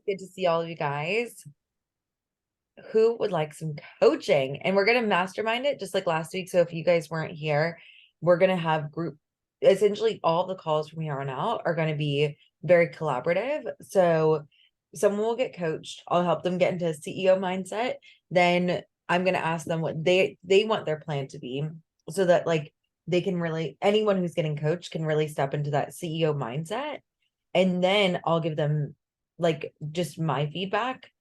good to see all of you guys. Who would like some coaching? And we're going to mastermind it just like last week. So if you guys weren't here, we're going to have group, essentially all the calls from here on out are going to be very collaborative. So someone will get coached. I'll help them get into a CEO mindset. Then I'm going to ask them what they want their plan to be so that like they can really, anyone who's getting coached can really step into that CEO mindset. And then I'll give them like just my feedback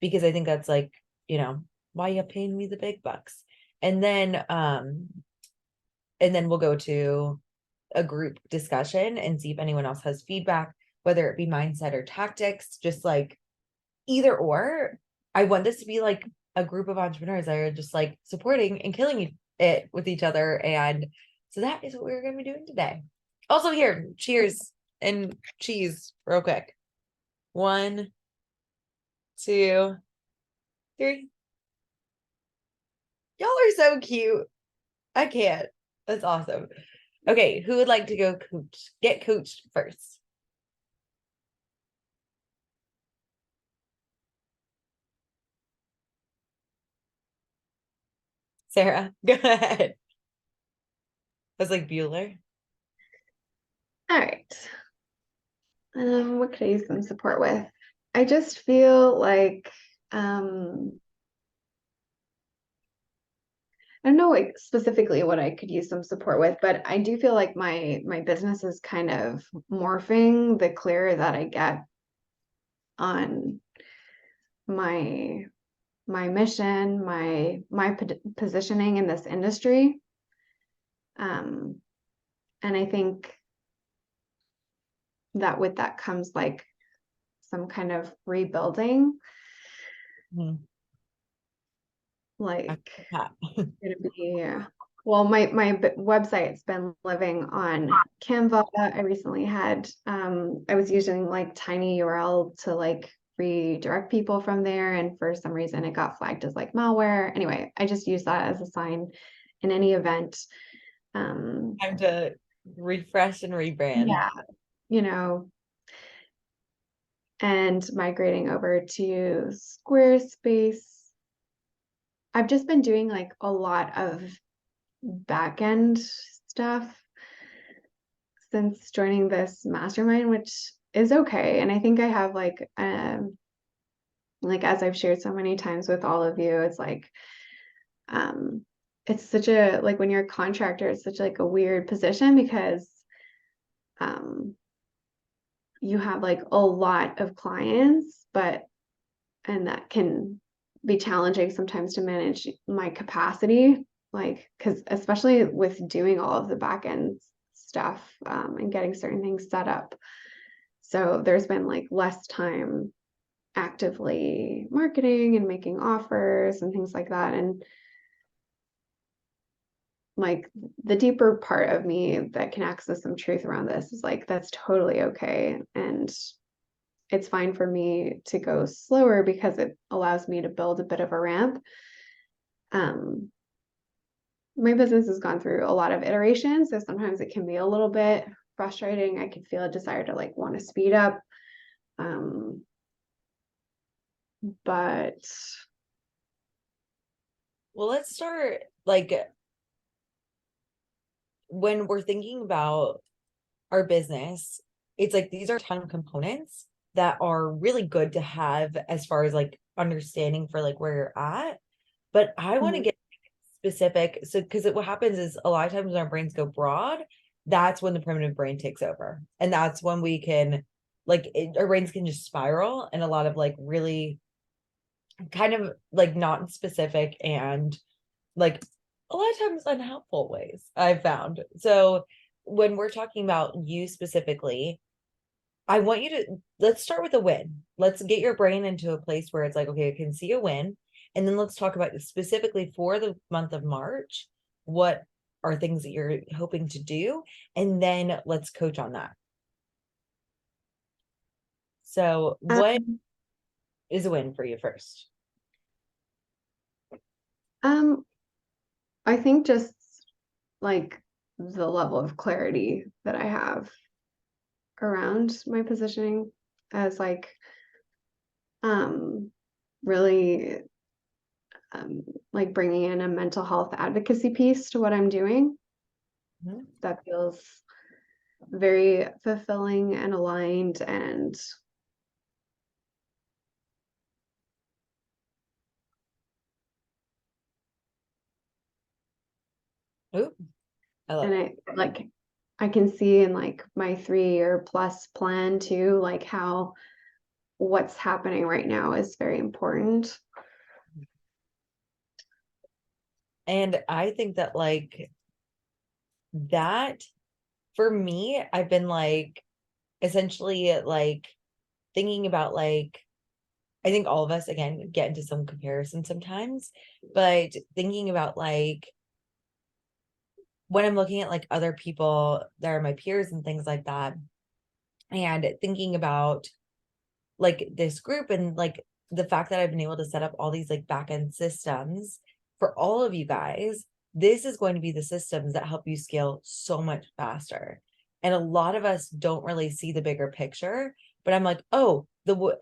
because I think that's like, why you paying me the big bucks. And then we'll go to a group discussion and see if anyone else has feedback, whether it be mindset or tactics, just like either or. I want this to be like a group of entrepreneurs that are just like supporting and killing it with each other. And so that is what we're going to be doing today. Also, here, cheers and cheese, real quick. 1, 2, 3. Y'all are so cute. I can't. That's awesome. Okay, who would like to go get coached first? Sarah, go ahead. I was like Bueller. All right. What could I use some support with? I just feel like I don't know like specifically what I could use some support with, but I do feel like my business is kind of morphing the clearer that I get on my my mission, my positioning in this industry. And I think that with that comes like some kind of rebuilding. Like gonna be well, my website's been living on Canva. I recently had I was using like tinyurl to like redirect people from there, and for some reason it got flagged as like malware. Anyway, I just use that as a sign in any event. Time to refresh and rebrand. Yeah, you know, and migrating over to Squarespace. I've just been doing like a lot of back end stuff since joining this mastermind, which is okay. And I think I have like as I've shared so many times with all of you, um it's such a like when you're a contractor, it's such like a weird position because um you have like a lot of clients, but and that can be challenging sometimes to manage my capacity, like because especially with doing all of the back end stuff and getting certain things set up. So there's been like less time actively marketing and making offers and things like that. And like the deeper part of me that can access some truth around this is like, that's totally okay. And it's fine for me to go slower because it allows me to build a bit of a ramp. Um, my business has gone through a lot of iterations, so sometimes it can be a little bit frustrating. I can feel a desire to like want to speed up. Um, but Well, let's start like when we're thinking about our business, it's like these are a ton of components that are really good to have as far as like understanding for like where you're at. But I want to get specific. So, because what happens is a lot of times when our brains go broad, that's when the primitive brain takes over. And that's when we can, like, our brains can just spiral and a lot of like really kind of like not specific and like a lot of times unhelpful ways I've found. So, when we're talking about you specifically, I want you to let's start with a win. Let's get your brain into a place where it's like, okay, I can see a win. And then let's talk about specifically for the month of March, what are things that you're hoping to do? And then let's coach on that. So, what um, is a win for you first? um, I think just like the level of clarity that I have around my positioning as like really like bringing in a mental health advocacy piece to what I'm doing. Mhm. That feels very fulfilling and aligned, and Ooh, I love it. I can see in like my 3 year plus plan too, like how what's happening right now is very important. And I think that like that for me, I've been like essentially like thinking about like I think all of us again get into some comparison sometimes, but thinking about like when I'm looking at like other people that are my peers and things like that, and thinking about like this group and like the fact that I've been able to set up all these like back end systems for all of you guys, this is going to be the systems that help you scale so much faster. And a lot of us don't really see the bigger picture, but I'm like, oh,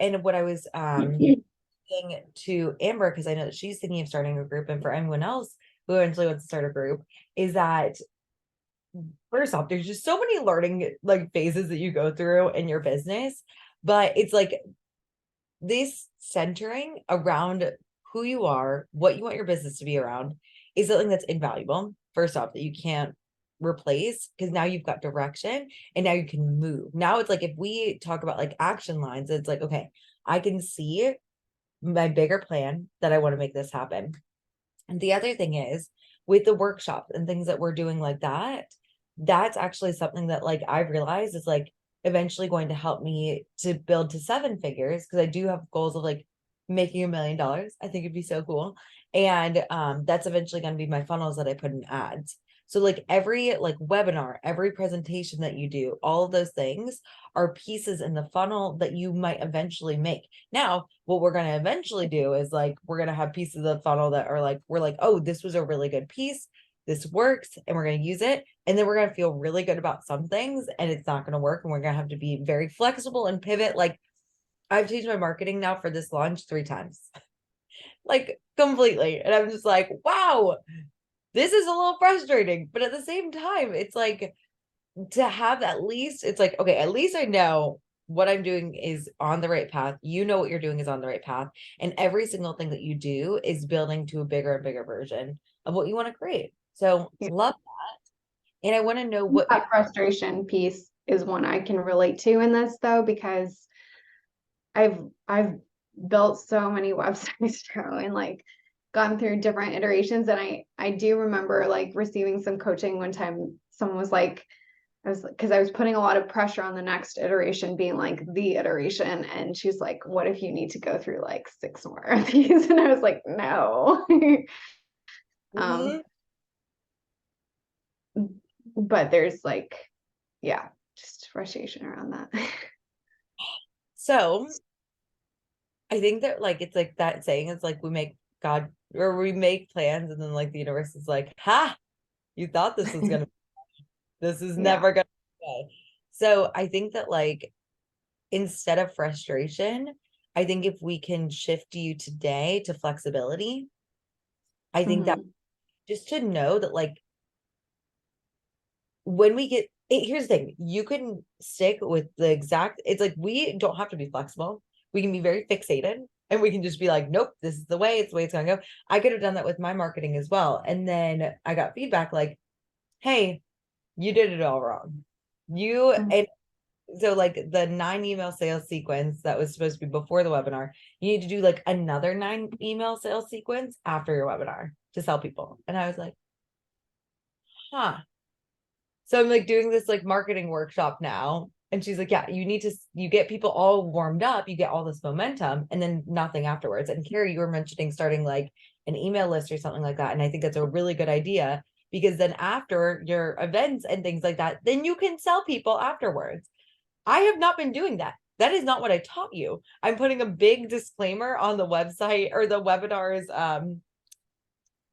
and what I was saying to Amber, because I know that she's thinking of starting a group, and for anyone else who eventually wants to start a group, is that first off, there's just so many learning like phases that you go through in your business, but it's like this centering around who you are, what you want your business to be around is something that's invaluable. First off, that you can't replace because now you've got direction and now you can move. Now it's like if we talk about like action lines, it's like, okay, I can see my bigger plan that I want to make this happen. And the other thing is with the workshop and things that we're doing like that, that's actually something that like I've realized is like eventually going to help me to build to 7 figures because I do have goals of like making $1 million. I think it'd be so cool. And that's eventually going to be my funnels that I put in ads. So like every like webinar, every presentation that you do, all of those things are pieces in the funnel that you might eventually make. Now, what we're going to eventually do is like we're going to have pieces of the funnel that are like we're like, "Oh, this was a really good piece. This works and we're going to use it." And then we're going to feel really good about some things and it's not going to work and we're going to have to be very flexible and pivot. Like I've changed my marketing now for this launch 3 times. Like completely. And I'm just like, "Wow, this is a little frustrating." But at the same time, it's like to have at least it's like okay, at least I know what I'm doing is on the right path. You know what you're doing is on the right path, and every single thing that you do is building to a bigger and bigger version of what you want to create. So Yeah. love that. And I want to know what That frustration piece is one I can relate to in this though, because I've built so many websites now and like gone through different iterations. And I do remember like receiving some coaching one time. Someone was like, because I was putting a lot of pressure on the next iteration being like the iteration. And she's like, what if you need to go through like 6 more of these? And I was like, no. um, Mhm. but there's like, yeah, just frustration around that. So I think that like it's like that saying is like we make God or we make plans and then like the universe is like, ha, you thought this was gonna this is Yeah. never gonna be. So I think that like instead of frustration, I think if we can shift you today to flexibility, I think that Mhm. just to know that like when we get here's the thing, you can stick with the exact it's like we don't have to be flexible. We can be very fixated and we can just be like, nope, this is the way, it's the way it's gonna go. I could have done that with my marketing as well. And then I got feedback like, hey, you did it all wrong. You Mhm. and so like the 9 email sales sequence that was supposed to be before the webinar, you need to do like another 9 email sales sequence after your webinar to sell people. And I was like, huh. So I'm like doing this like marketing workshop now. And she's like, yeah, you need to, you get people all warmed up, you get all this momentum, and then nothing afterwards. And Carrie, you were mentioning starting like an email list or something like that. And I think that's a really good idea because then after your events and things like that, then you can sell people afterwards. I have not been doing that. That is not what I taught you. I'm putting a big disclaimer on the website or the webinars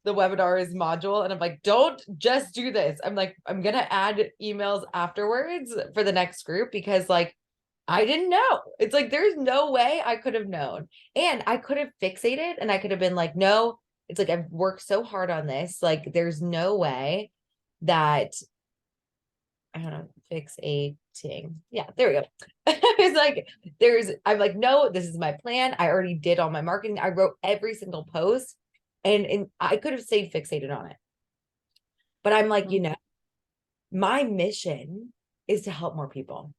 module and I'm like, don't just do this. I'm like, I'm gonna add emails afterwards for the next group because like I didn't know. It's like, there's no way I could have known. And I could have fixated and I could have been like, no, it's like, I've worked so hard on this. Like, there's no way that, I don't know, fixating. Yeah, there we go. It's like, I'm like, no, this is my plan. I already did all my marketing. I wrote every single post and I could have stayed fixated on it. But I'm like, my mission is to help more people.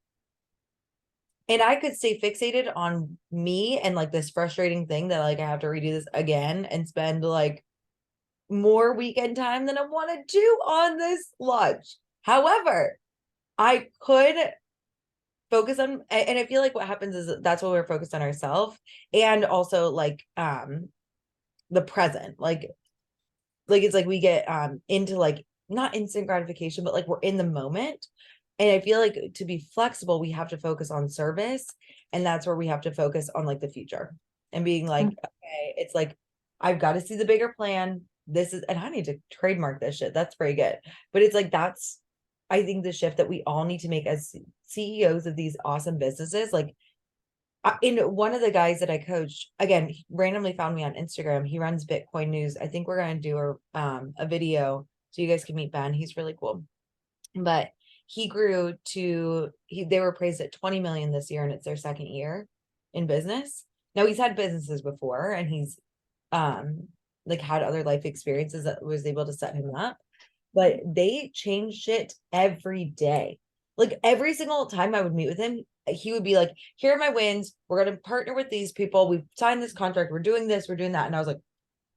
And I could stay fixated on me and like this frustrating thing that like I have to redo this again and spend like more weekend time than I want to do on this launch. However, I could focus on, and I feel like what happens is that's what we're focused on ourselves and also like the present. Like it's like we get into like not instant gratification, but like we're in the moment. And I feel like to be flexible, we have to focus on service. And that's where we have to focus on like the future and being like, okay, it's like, I've got to see the bigger plan. This is, and I need to trademark this shit. That's pretty good. But it's like, that's, I think the shift that we all need to make as CEOs of these awesome businesses. Like, in one of the guys that I coached, again, he randomly found me on Instagram. He runs Bitcoin News. I think we're going to do a video so you guys can meet Ben. He's really cool. But he grew to they were praised at 20 million this year and it's their second year in business. Now he's had businesses before and he's like had other life experiences that was able to set him up, but they changed shit every day. Like every single time I would meet with him, he would be like, here are my wins. We're going to partner with these people. We've signed this contract. We're doing this. We're doing that. And I was like,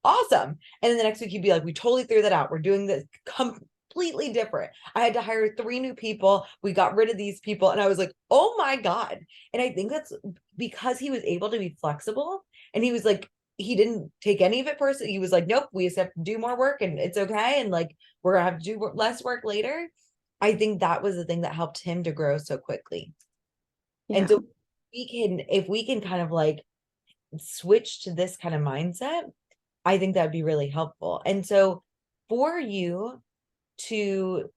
awesome. And then the next week he'd be like, we totally threw that out. We're doing this completely different. I had to hire 3 new people. We got rid of these people. And I was like, oh my God. And I think that's because he was able to be flexible and he was like, he didn't take any of it personally. He was like, nope, we just have to do more work and it's okay. And like, we're gonna have to do less work later. I think that was the thing that helped him to grow so quickly. And so if we can kind of like switch to this kind of mindset, I think that'd be really helpful. And so for you to,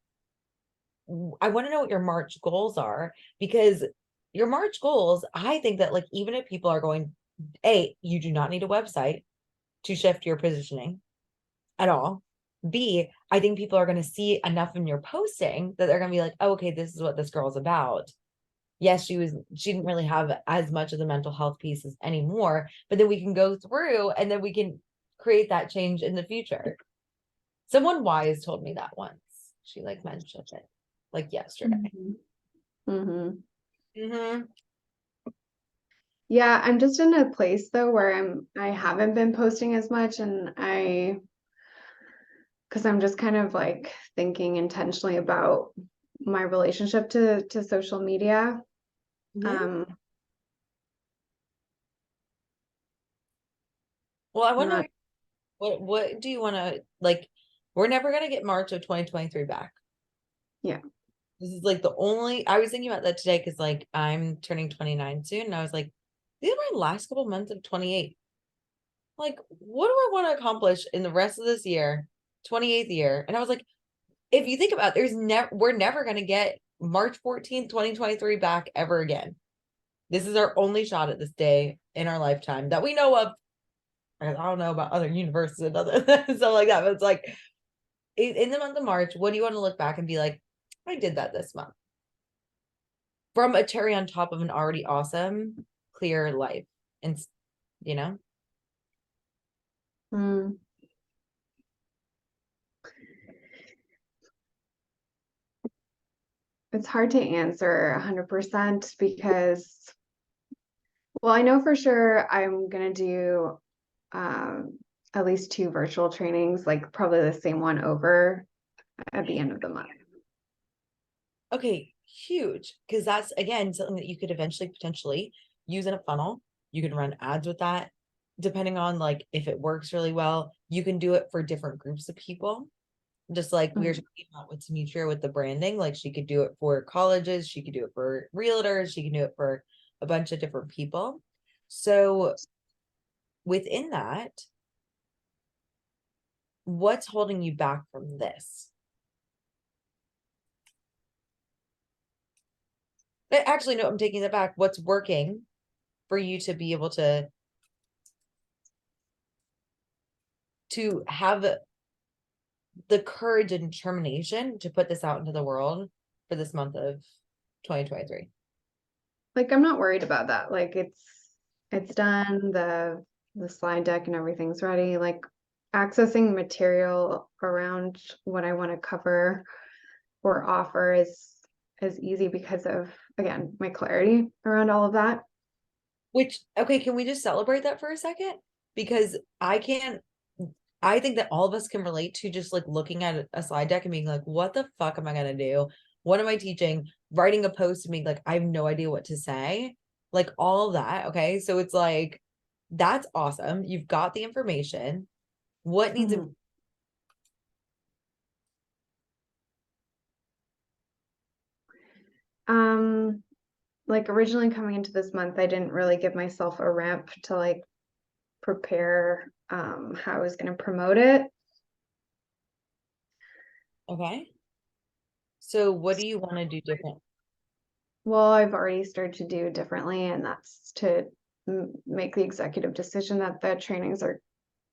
I want to know what your March goals are because your March goals, I think that like even if people are going, A, you do not need a website to shift your positioning at all. B, I think people are going to see enough in your posting that they're going to be like, oh, okay, this is what this girl's about. Yes, she didn't really have as much of the mental health pieces anymore, but then we can go through and then we can create that change in the future. Someone wise told me that once. She like mentioned it like yesterday. Yeah, I'm just in a place though where I haven't been posting as much and because I'm just kind of like thinking intentionally about my relationship to social media. Well, I wonder Not what do you want to like? We're never gonna get March of 2023 back. Yeah. This is like the only, I was thinking about that today because like I'm turning 29 soon and I was like, these are my last couple months of 28. Like, what do I want to accomplish in the rest of this year, 28th year? And I was like, if you think about it, we're never gonna get March 14th, 2023 back ever again. This is our only shot at this day in our lifetime that we know of. I don't know about other universes and other stuff like that, but it's like in the month of March, what do you want to look back and be like, I did that this month? From a cherry on top of an already awesome, clear life. And, you know? It's hard to answer 100% because, well, I know for sure I'm gonna do at least 2 virtual trainings, like probably the same one over at the end of the month. Okay, huge. Because that's, again, something that you could eventually potentially use in a funnel. You can run ads with that. Depending on like if it works really well, you can do it for different groups of people. Just like we were talking about with Demetria with the branding, like she could do it for colleges, she could do it for realtors, she can do it for a bunch of different people. So within that, what's holding you back from this? Actually, no, I'm taking that back. What's working for you to be able to have the courage and determination to put this out into the world for this month of 2023? Like, I'm not worried about that. Like, it's done, the slide deck and everything's ready. Like, accessing material around what I want to cover or offer is easy because of, again, my clarity around all of that. Which, okay, can we just celebrate that for a second? Because I think that all of us can relate to just like looking at a slide deck and being like, what the fuck am I gonna do? What am I teaching? Writing a post and being like, I have no idea what to say. Like all of that. Okay. So it's like, that's awesome. You've got the information. What needs to, Mhm. Um, like originally coming into this month, I didn't really give myself a ramp to like prepare how I was going to promote it. okay. So what do you want to do different? Well, I've already started to do differently, and that's to make the executive decision that the trainings are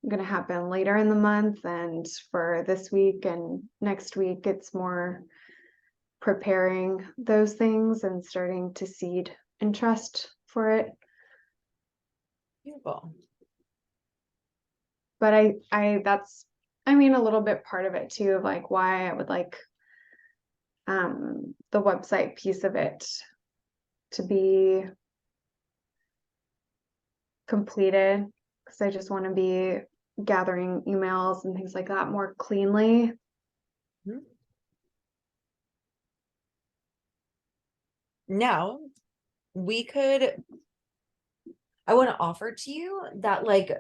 going to happen later in the month. And for this week and next week, it's more preparing those things and starting to seed interest for it. Beautiful. But that's, I mean, a little bit part of it too, of like why I would like the website piece of it to be completed, because I just want to be gathering emails and things like that more cleanly. Mhm. Now we could, I want to offer to you that like,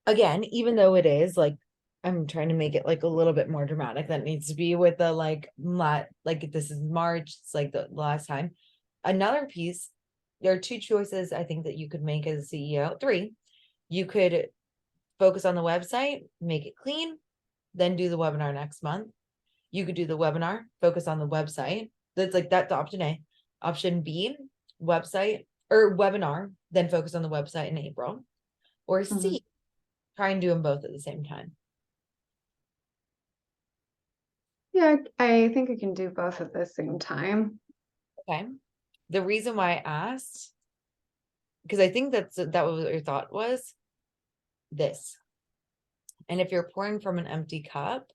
again, even though it is like, I'm trying to make it like a little bit more dramatic than it needs to be with the like this is March, it's like the last time. Another piece, there are two choices I think that you could make as a CEO. Three, you could focus on the website, make it clean, then do the webinar next month. You could do the webinar, focus on the website. That's option A. Option B, website or webinar, then focus on the website in April. Or Mhm. C, try and do them both at the same time. Yeah, I think I can do both at the same time. Okay. The reason why I asked, because I think that was what your thought was this. And if you're pouring from an empty cup,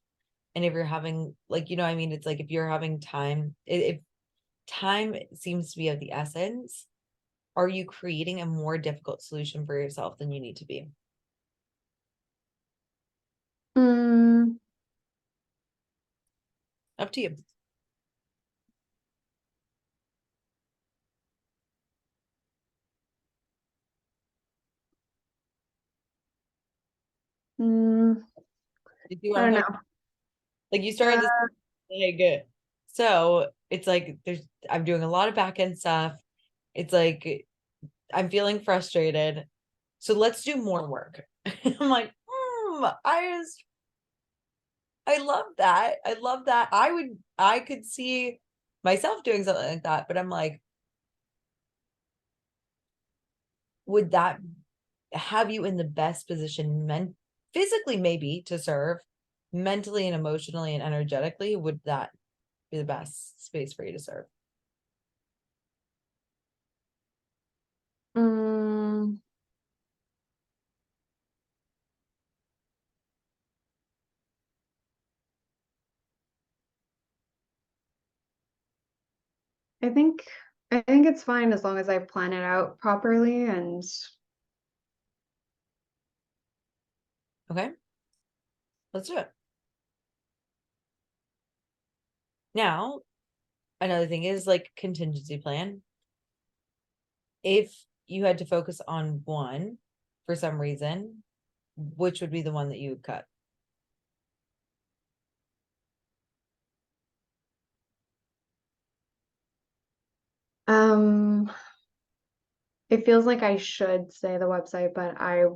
and if you're having like, I mean, it's like if you're having time, if time seems to be of the essence, are you creating a more difficult solution for yourself than you need to be? Mm, Up to you. mm, You see what I I'm don't talking? know. Like you started Uh, this like so it's like I'm doing a lot of back end stuff. It's like I'm feeling frustrated. So let's do more work. I'm like, I love that. I love that. I could see myself doing something like that, but I'm like, would that have you in the best position physically maybe to serve, mentally and emotionally and energetically, would that be the best space for you to serve? mm, I think I think it's fine as long as I plan it out properly and Okay, let's do it. Now, another thing is like contingency plan. If you had to focus on one for some reason, which would be the one that you would cut? um it feels like I should say the website, but I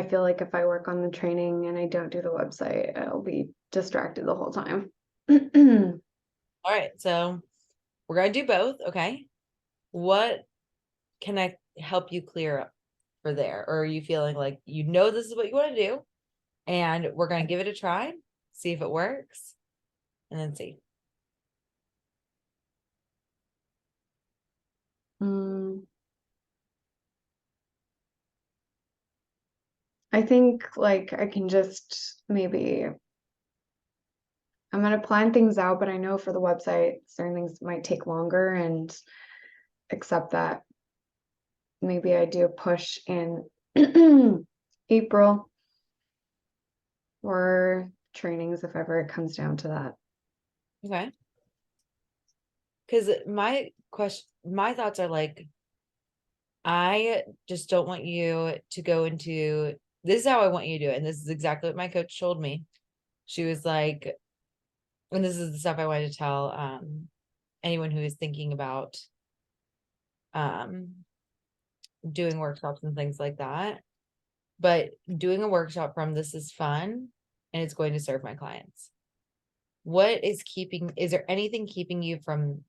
feel like if I work on the training and I don't do the website, I'll be distracted the whole time. All right, so we're gonna do both, okay? What can I help you clear up for there? Or are you feeling like you know this is what you want to do and we're gonna give it a try, see if it works, and then see. Mm, I think like I can just maybe I'm gonna plan things out, but I know for the website, certain things might take longer and accept that maybe I do a push in April or trainings if ever it comes down to that. Okay. Because my thoughts are like, I just don't want you to go into this is how I want you to do it. And this is exactly what my coach told me. She was like, and this is the stuff I wanted to tell anyone who is thinking about um doing workshops and things like that. But doing a workshop from this is fun and it's going to serve my clients. Is there anything keeping you from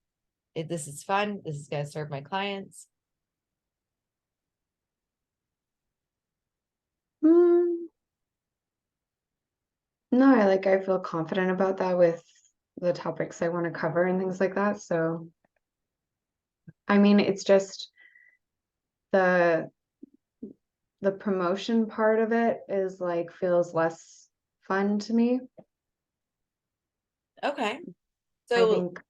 if this is fun, this is going to serve my clients? Mm, no, I feel confident about that with the topics I want to cover and things like that. So, I mean, it's just the the promotion part of it is like feels less fun to me. Okay. I So, think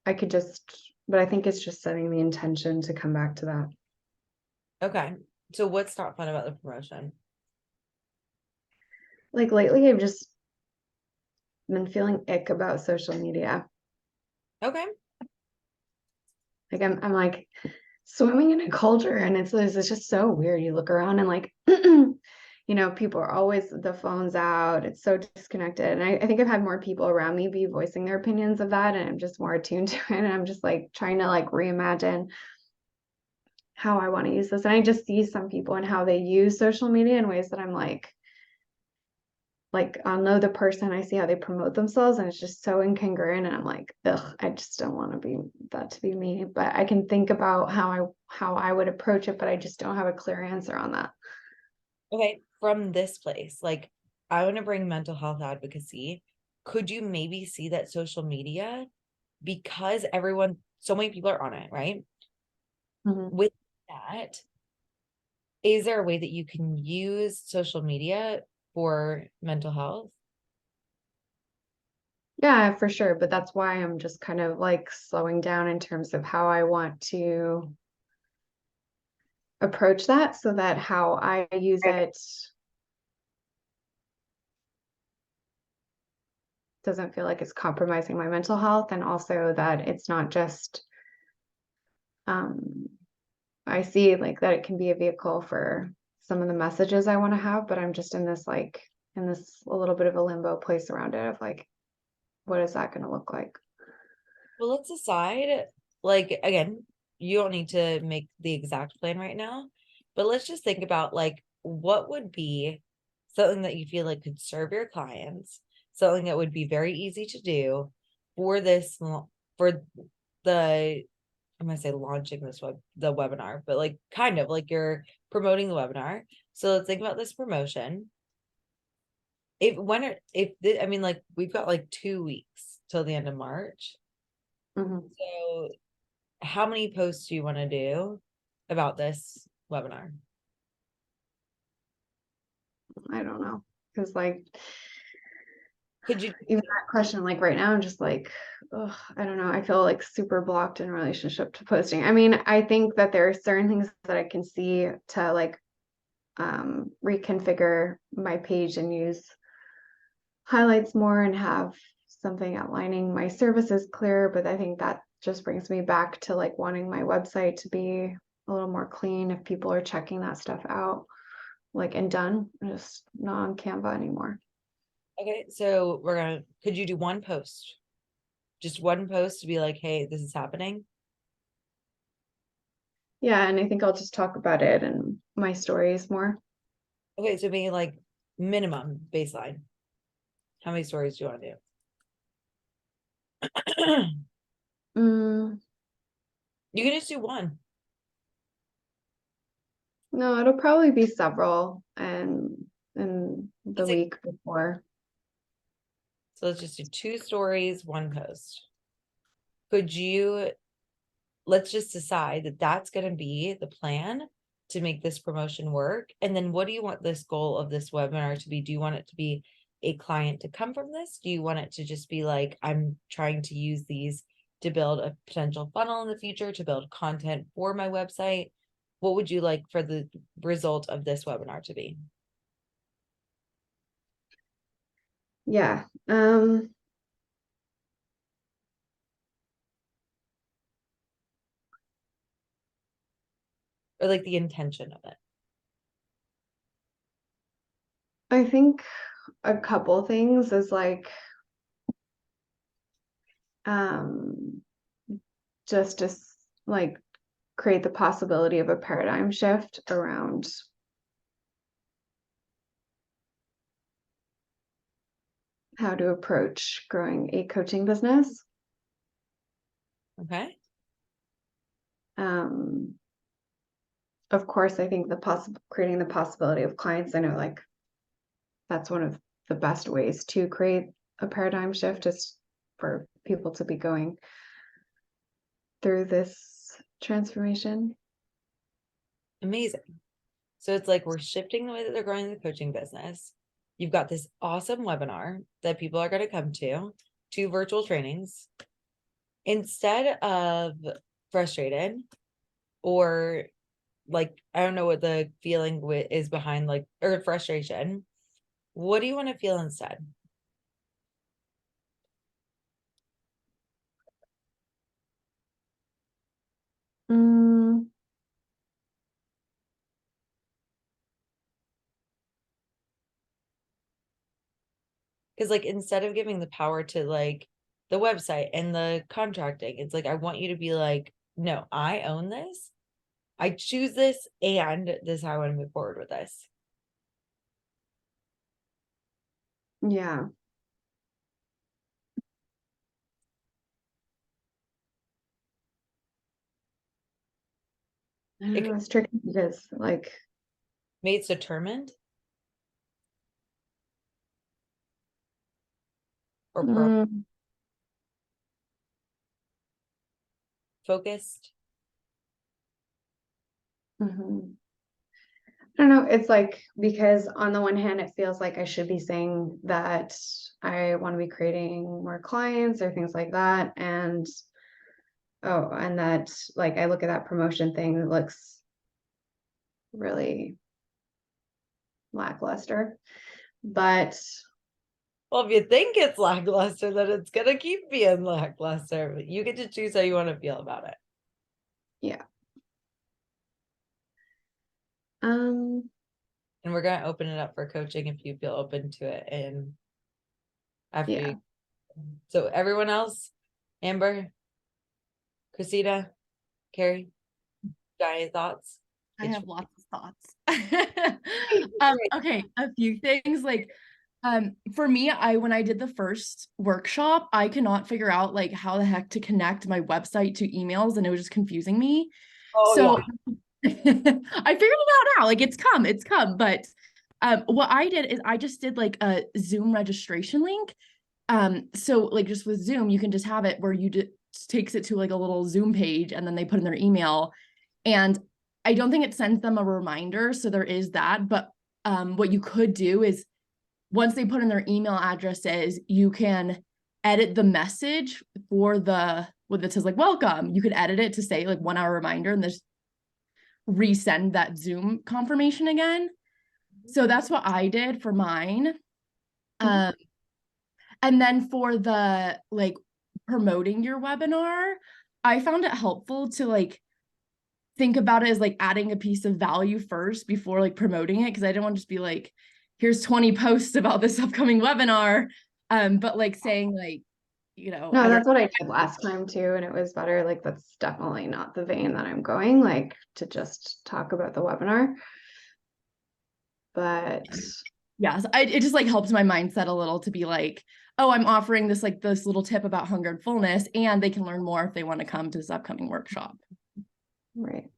I could just, but I think it's just setting the intention to come back to that. okay. So what's not fun about the promotion? Like lately, I've just been feeling ick about social media. Okay. Like I'm like swimming in a culture and it's just so weird. You look around and like, people are always the phone's out. It's so disconnected. And I think I've had more people around me be voicing their opinions of that. And I'm just more attuned to it. And I'm just like trying to like reimagine how I want to use this. And I just see some people and how they use social media in ways that I'm like I'll know the person, I see how they promote themselves, and it's just so incongruent. And I'm like, ugh, I just don't want to be that to be me. But I can think about how I would approach it, but I just don't have a clear answer on that. Okay. From this place, like I want to bring mental health advocacy. Could you maybe see that social media, because so many people are on it, right? Mhm. With that, is there a way that you can use social media for mental health? Yeah, for sure. But that's why I'm just kind of like slowing down in terms of how I want to approach that so that how I use it doesn't feel like it's compromising my mental health, and also that it's not just um I see like that it can be a vehicle for some of the messages I want to have, but I'm just in this a little bit of a limbo place around it of like, what is that going to look like? Well, let's decide, like, again, you don't need to make the exact plan right now, but let's just think about like what would be something that you feel like could serve your clients, something that would be very easy to do for for the, I'm gonna say launching the webinar, but like kind of like you're promoting the webinar. So let's think about this promotion. I mean, like we've got like 2 weeks till the end of March. Mhm. So how many posts do you want to do about this webinar? I don't know. Because like Could you, even that question, like right now, I'm just like, ugh, I don't know. I feel like super blocked in relationship to posting. I mean, I think that there are certain things that I can see to like reconfigure my page and use highlights more and have something outlining my services clear. But I think that just brings me back to like wanting my website to be a little more clean if people are checking that stuff out, like and done, just not on Canva anymore. okay, so could you do one post? Just one post to be like, hey, this is happening. Yeah, and I think I'll just talk about it and my stories more. Okay, so maybe like minimum baseline. How many stories do you want to do? Mm, You can just do one. No, it'll probably be several and in the It's like, week before. so let's just do 2 stories, 1 post. Could you, let's just decide that that's going to be the plan to make this promotion work. And then what do you want this goal of this webinar to be? Do you want it to be a client to come from this? Do you want it to just be like, I'm trying to use these to build a potential funnel in the future, to build content for my website? What would you like for the result of this webinar to be? Yeah. Or like the intention of it? I think a couple things is like um just to like create the possibility of a paradigm shift around how to approach growing a coaching business. Okay. Um, of course, I think creating the possibility of clients, I know like that's one of the best ways to create a paradigm shift is for people to be going through this transformation. Amazing. So it's like we're shifting the way that they're growing the coaching business. You've got this awesome webinar that people are going to come to, 2 virtual trainings. Instead of frustrated or like, I don't know what the feeling is behind like, or frustration, what do you want to feel instead? Mm, Because like, instead of giving the power to like the website and the contracting, it's like, I want you to be like, no, I own this. I choose this, and this is how I want to move forward with this. yeah. I don't It know, it's tricky because like Mate's determined or mm, focused. mhm. I don't know. It's like because on the one hand, it feels like I should be saying that I want to be creating more clients or things like that. And oh, and that like I look at that promotion thing, it looks really lackluster. But Well, if you think it's lackluster, then it's gonna keep being lackluster. But you get to choose how you want to feel about it. yeah. Um, And we're gonna open it up for coaching if you feel open to it. And after yeah. you, so everyone else, Amber, Christina, Carrie, got any thoughts? I It's have lots of thoughts. Okay, a few things like for me, when I did the first workshop, I cannot figure out like how the heck to connect my website to emails, and it was just confusing me. Oh So yeah. I figured it out now. Like it's come. But what I did is I just did like a Zoom registration link. So like just with Zoom, you can just have it where you just takes it to like a little Zoom page, and then they put in their email. And I don't think it sends them a reminder, so there is that. But what you could do is once they put in their email addresses, you can edit the message for the what it says like welcome. You could edit it to say like 1 hour reminder and just resend that Zoom confirmation again. So that's what I did for mine. Um, and then for the like promoting your webinar, I found it helpful to like think about it as like adding a piece of value first before like promoting it, because I didn't want to just be like, here's 20 posts about this upcoming webinar, but like saying like, No, I don't that's what I did last time too, and it was better. Like that's definitely not the vein that I'm going, like to just talk about the webinar. But yeah, so it just like helps my mindset a little to be like, oh, I'm offering this like this little tip about hunger and fullness, and they can learn more if they want to come to this upcoming workshop. Right.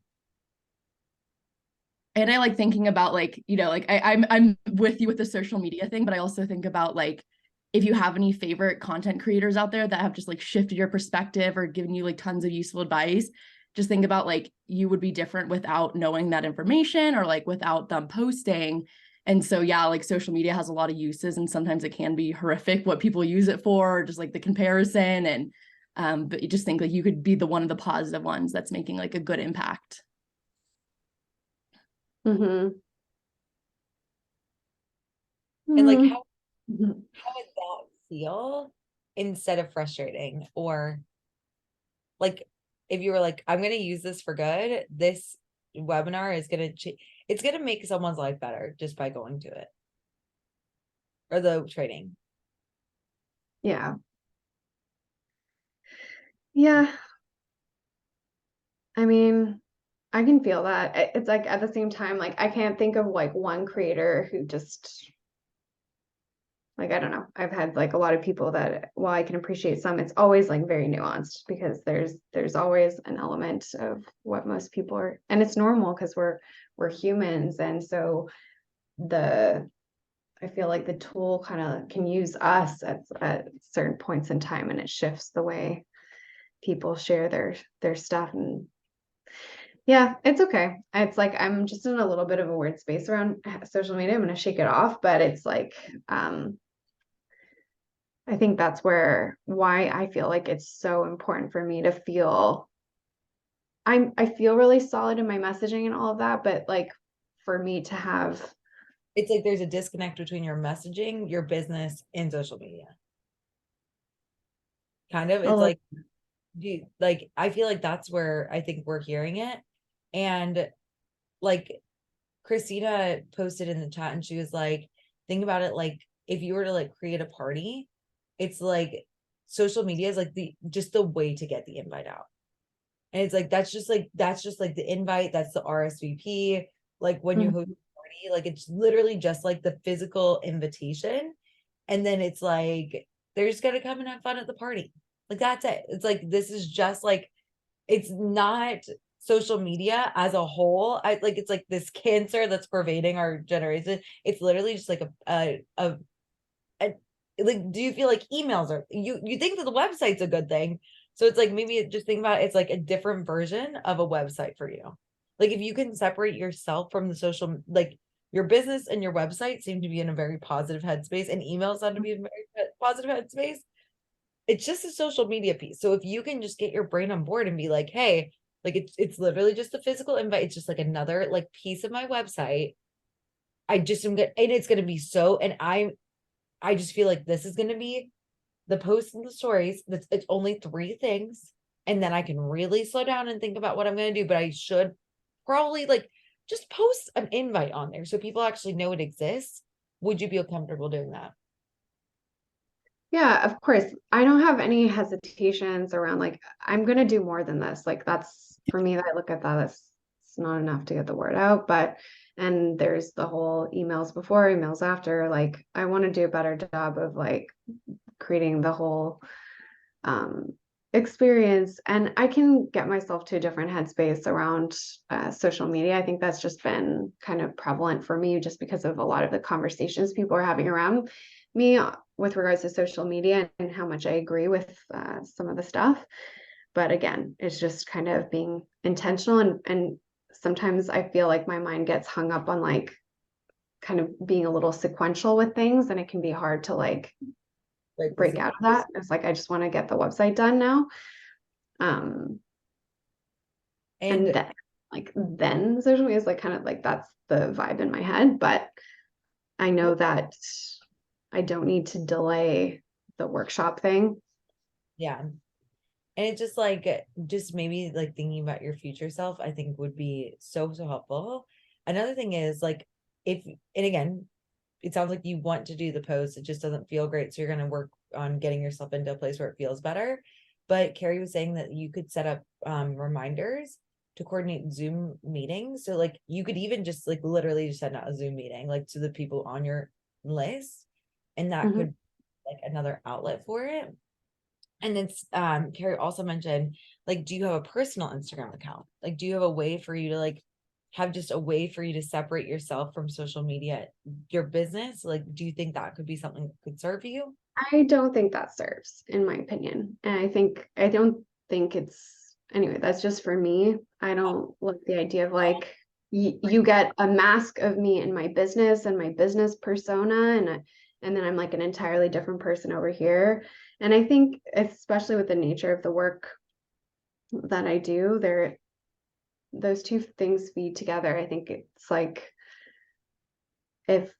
And I like thinking about like, like I'm with you with the social media thing, but I also think about like if you have any favorite content creators out there that have just like shifted your perspective or given you like tons of useful advice, just think about like you would be different without knowing that information or like without them posting. And so yeah, like social media has a lot of uses and sometimes it can be horrific what people use it for, just like the comparison and but you just think like you could be the one of the positive ones that's making like a good impact. Mm-hmm. And like Mm-hmm. how would that feel instead of frustrating? Or like if you were like, I'm gonna use this for good, this webinar is gonna it's gonna make someone's life better just by going to it. Or the training. Yeah. Yeah. I mean, I can feel that. It's like at the same time, like I can't think of like one creator who just like, I don't know. I've had like a lot of people that while I can appreciate some, it's always like very nuanced because there's always an element of what most people are, and it's normal because we're humans. And so I feel like the tool kind of can use us at certain points in time, and it shifts the way people share their stuff. And yeah, it's okay. It's like I'm just in a little bit of a weird space around social media. I'm gonna shake it off, but it's like I think that's why I feel like it's so important for me to feel I feel really solid in my messaging and all of that, but like for me to have It's like there's a disconnect between your messaging, your business, and social media. Kind of. a It's little, like like I feel like that's where I think we're hearing it. And like Christina posted in the chat and she was like, think about it like if you were to like create a party, it's like social media is like just the way to get the invite out. And it's like that's just like the invite, that's the RSVP. Like when you Mhm. host a party, like it's literally just like the physical invitation. And then it's like they're just gonna come and have fun at the party. Like that's it. It's like this is just like it's not social media as a whole. I like it's like this cancer that's pervading our generation. It's literally just like a like do you feel like emails are you think that the website's a good thing? So it's like maybe just think about it's like a different version of a website for you. Like if you can separate yourself from the social like your business and your website seem to be in a very positive headspace and emails sound to be in a very positive headspace. It's just a social media piece. So if you can just get your brain on board and be like, hey, like it's literally just a physical invite. It's just like another like piece of my website. I just am good and it's gonna be so and I just feel like this is gonna be the posts and the stories. That's it's only 3 things. And then I can really slow down and think about what I'm gonna do. But I should probably like just post an invite on there so people actually know it exists. Would you feel comfortable doing that? Yeah, of course. I don't have any hesitations around like I'm gonna do more than this. Like that's for me, I look at that as it's not enough to get the word out, but and there's the whole emails before, emails after. Like I want to do a better job of like creating the whole um experience, and I can get myself to a different headspace around social media. I think that's just been kind of prevalent for me just because of a lot of the conversations people are having around me with regards to social media and how much I agree with some of the stuff. But again, it's just kind of being intentional, and sometimes I feel like my mind gets hung up on like kind of being a little sequential with things, and it can be hard to like Like this break is out of that. It's like I just want to get the website done now. And and then social media is like kind of like that's the vibe in my head, but I know that I don't need to delay the workshop thing. yeah. And it's just like just maybe like thinking about your future self, I think would be so helpful. Another thing is like if and again, it sounds like you want to do the post, it just doesn't feel great. So you're gonna work on getting yourself into a place where it feels better. But Carrie was saying that you could set up reminders to coordinate Zoom meetings. So like you could even just like literally just send out a Zoom meeting like to the people on your list, and that Mhm. could like another outlet for it. And then Carrie also mentioned like, do you have a personal Instagram account? Like, do you have a way for you to like have just a way for you to separate yourself from social media, your business? Like, do you think that could be something that could serve you? I don't think that serves, in my opinion. And I don't think it's, anyway, that's just for me. I don't like the idea of like, you get a mask of me in my business and my business persona, and then I'm like an entirely different person over here. And I think, especially with the nature of the work that I do, those two things feed together. I think it's like, if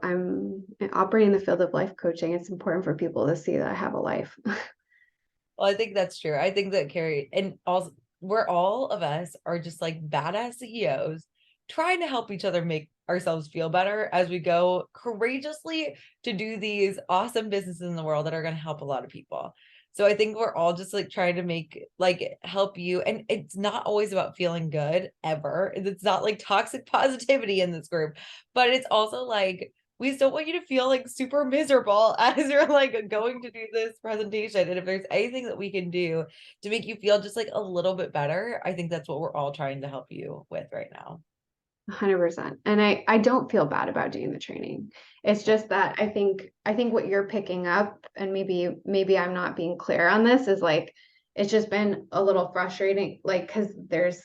I'm operating in the field of life coaching, it's important for people to see that I have a life. Well, I think that's true. I think that Carrie, and also we're all of us are just like badass CEOs trying to help each other make ourselves feel better as we go courageously to do these awesome businesses in the world that are going to help a lot of people. So I think we're all just like trying to make like help you. And it's not always about feeling good ever. It's not like toxic positivity in this group, but it's also like we still want you to feel like super miserable as you're like going to do this presentation. And if there's anything that we can do to make you feel just like a little bit better, I think that's what we're all trying to help you with right now. 100%. And I don't feel bad about doing the training. It's just that I think what you're picking up, and maybe I'm not being clear on this, is like it's just been a little frustrating, like because there's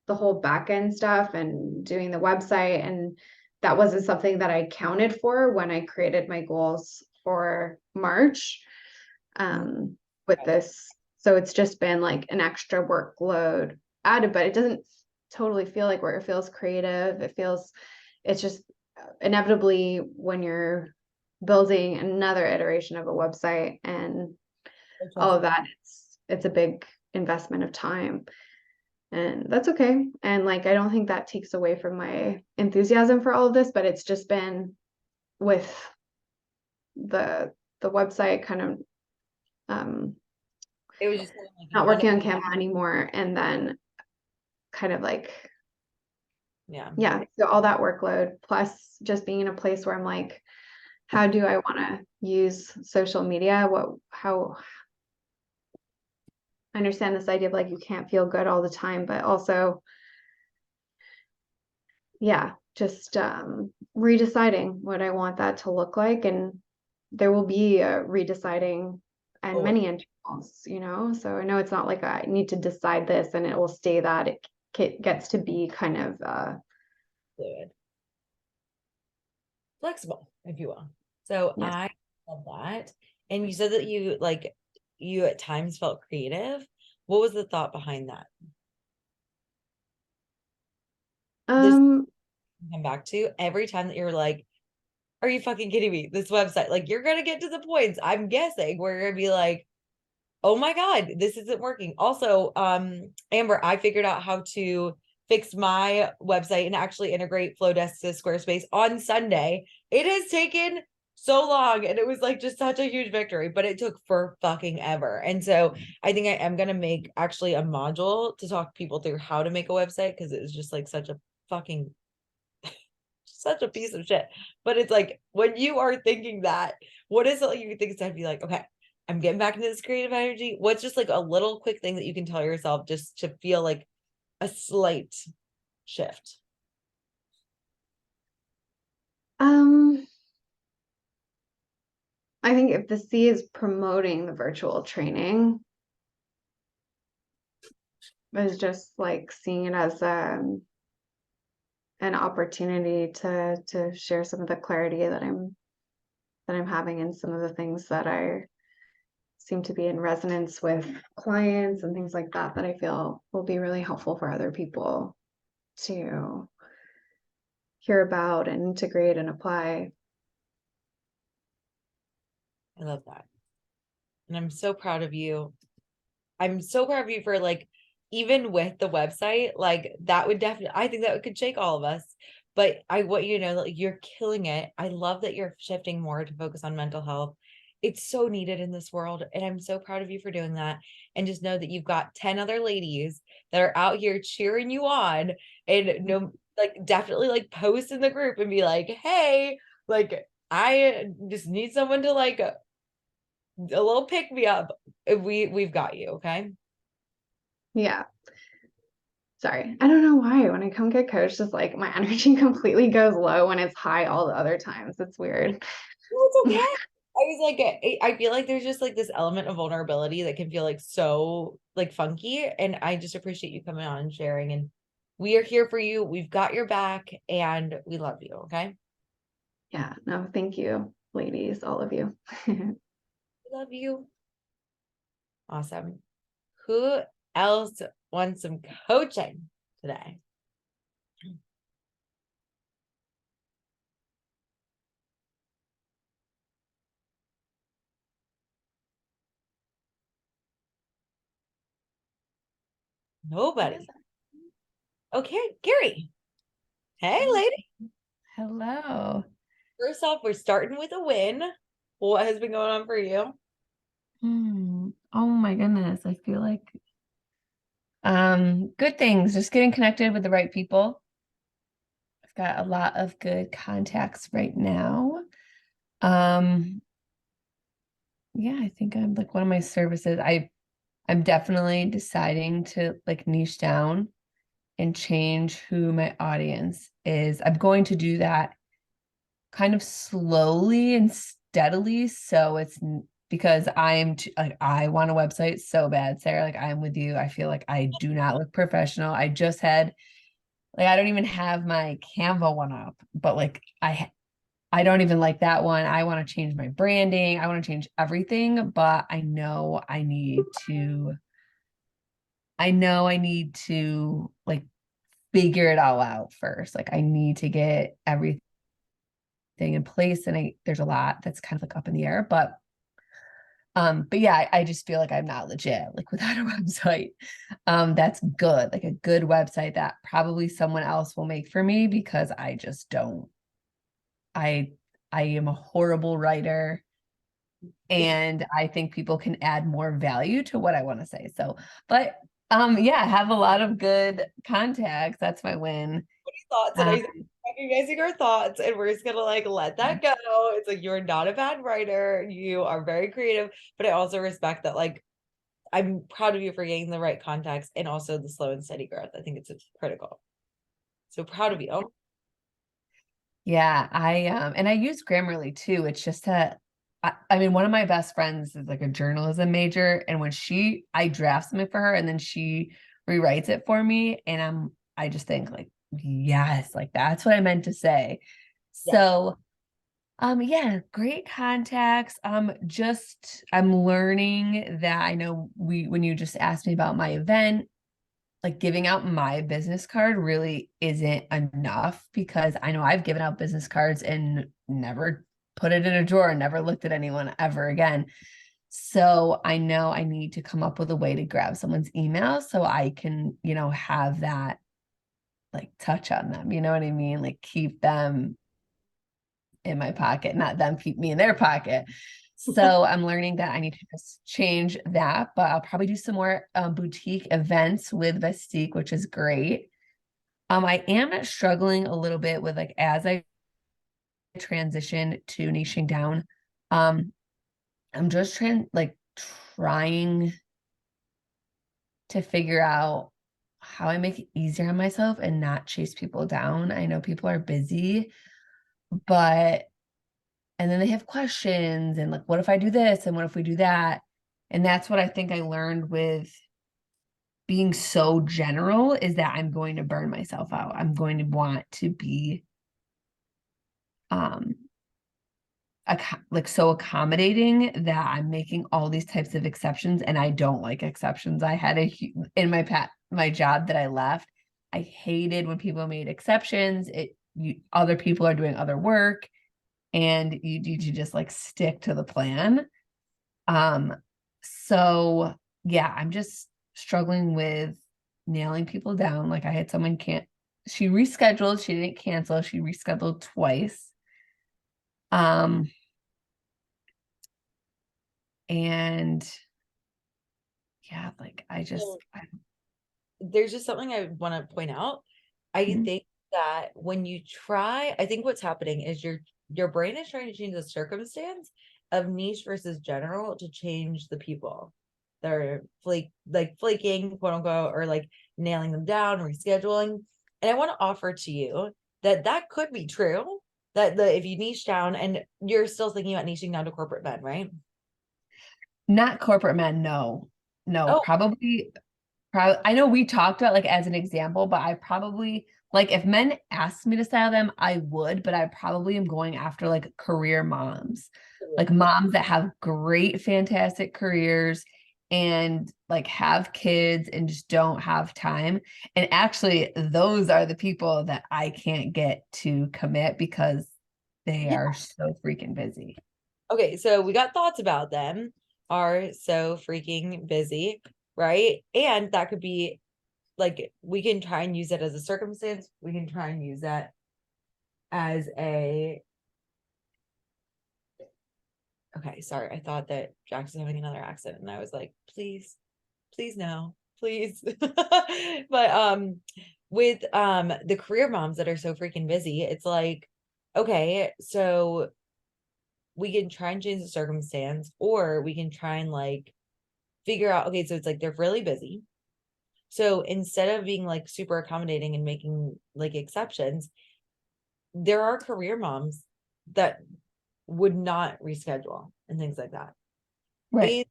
the whole back end stuff and doing the website, and that wasn't something that I counted for when I created my goals for March with this. So it's just been like an extra workload added, but it doesn't totally feel like work. It feels creative. It's just inevitably when you're building another iteration of a website and all of that, it's a big investment of time. And that's okay. And like, I don't think that takes away from my enthusiasm for all of this, but it's just been with the website kind of It was just kind of like not working on Canva anymore. And then kind of like, yeah. so all that workload plus just being in a place where I'm like, how do I want to use social media? How I understand this idea of like you can't feel good all the time, but also, just redeciding what I want that to look like. And there will be a redeciding and many intervals, so I know it's not like I need to decide this and it will stay that. It gets to be kind of Fluid, flexible, if you will. So yes. I love that. And you said that you at times felt creative. What was the thought behind that? This come back to every time that you're like, are you fucking kidding me? This website, like you're gonna get to the points, I'm guessing, where you're gonna be like, oh my God, this isn't working. Also, Amber, I figured out how to fix my website and actually integrate Flowdesk to Squarespace on Sunday. It has taken so long and it was like just such a huge victory, but it took for fucking ever. And so I think I am going to make actually a module to talk people through how to make a website because it was just like such a fucking such a piece of shit. But it's like when you are thinking that, what is it you think instead of be like, okay, I'm getting back into this creative energy. What's just like a little quick thing that you can tell yourself just to feel like a slight shift? I think if the C is promoting the virtual training, is just like seeing it as an opportunity to share some of the clarity that I'm having in some of the things that I seem to be in resonance with clients and things like that I feel will be really helpful for other people to hear about and integrate and apply. I love that. And I'm so proud of you. I'm so proud of you for like, even with the website, like that would definitely, I think that could shake all of us. But I want you to know that you're killing it. I love that you're shifting more to focus on mental health. It's so needed in this world. And I'm so proud of you for doing that. And just know that you've got 10 other ladies that are out here cheering you on. And no, like definitely like post in the group and be like, hey, like I just need someone to like a little pick me up. We've got you, okay? Yeah. Sorry. I don't know why when I come get coached, just like my energy completely goes low when it's high all the other times. It's weird. Well, it's okay. I was like, I feel like there's just like this element of vulnerability that can feel like so like funky. And I just appreciate you coming on and sharing. And we are here for you. We've got your back and we love you. Okay. Yeah. No, thank you, ladies, all of you. We love you. Awesome. Who else wants some coaching today? Nobody. Okay, Gary. Hey, lady. Hello. First off, we're starting with a win. What has been going on for you? Oh my goodness. I feel like good things. Just getting connected with the right people. I've got a lot of good contacts right now. Yeah, I think I'm like one of my services. I'm definitely deciding to like niche down and change who my audience is. I'm going to do that kind of slowly and steadily. So it's because like, I want a website so bad, Sarah. Like, I'm with you. I feel like I do not look professional. I just had, like, I don't even have my Canva one up, but like, I don't even like that one. I want to change my branding. I want to change everything, but I know I need to like figure it all out first. Like, I need to get everything in place, and there's a lot that's kind of like up in the air, but yeah, I just feel like I'm not legit like without a website that's good, like a good website that probably someone else will make for me, because I just don't. I am a horrible writer, and I think people can add more value to what I want to say. So, but yeah, I have a lot of good contacts. That's my win. Thoughts, and Um, I recognizing our thoughts, and we're just gonna like let that go. It's like you're not a bad writer, you are very creative, but I also respect that. Like, I'm proud of you for getting the right contacts and also the slow and steady growth. I think it's critical. So proud of you. Yeah, and I use Grammarly too. It's just that I mean, one of my best friends is like a journalism major, and when I draft something for her and then she rewrites it for me, and I just think like, yes, like that's what I meant to say. Yeah. So, yeah, great contacts. I'm learning that I know when you just asked me about my event, like giving out my business card really isn't enough, because I know I've given out business cards and never put it in a drawer and never looked at anyone ever again. So I know I need to come up with a way to grab someone's email so I can, have that like touch on them. You know what I mean? Like keep them in my pocket, not them keep me in their pocket. So I'm learning that I need to just change that, but I'll probably do some more boutique events with Vestique, which is great. I am struggling a little bit with like as I transition to niching down. I'm just trying to figure out how I make it easier on myself and not chase people down. I know people are busy, but and then they have questions and like, what if I do this? And what if we do that? And that's what I think I learned with being so general, is that I'm going to burn myself out. I'm going to want to be um like so accommodating that I'm making all these types of exceptions, and I don't like exceptions. I had in my job that I left, I hated when people made exceptions. Other people are doing other work, and you need to just like stick to the plan. So yeah, I'm just struggling with nailing people down. Like I had someone she rescheduled, she didn't cancel, she rescheduled twice. And yeah, like So there's just something I want to point out. I Mhm. think that when you try, I think what's happening is your brain is trying to change the circumstance of niche versus general to change the people. they're flaking, quote unquote, or like nailing them down, rescheduling. And I want to offer to you that could be true. That if you niche down, and you're still thinking about niching down to corporate men, right? Not corporate men, no. No, Oh, probably I know we talked about like as an example, but I probably like if men asked me to style them, I would, but I probably am going after like career moms, like moms that have great, fantastic careers and like have kids and just don't have time. And actually, those are the people that I can't get to commit because they yeah. are so freaking busy. Okay, so we got thoughts about them are so freaking busy, right? And that could be like, we can try and use it as a circumstance. We can try and use that as a, okay, sorry, I thought that Jax was having another accident, and I was like, please, please no, please. But with the career moms that are so freaking busy, it's like, okay, so we can try and change the circumstance, or we can try and like figure out, okay, so it's like they're really busy. So instead of being like super accommodating and making like exceptions, there are career moms that would not reschedule and things like that. Right.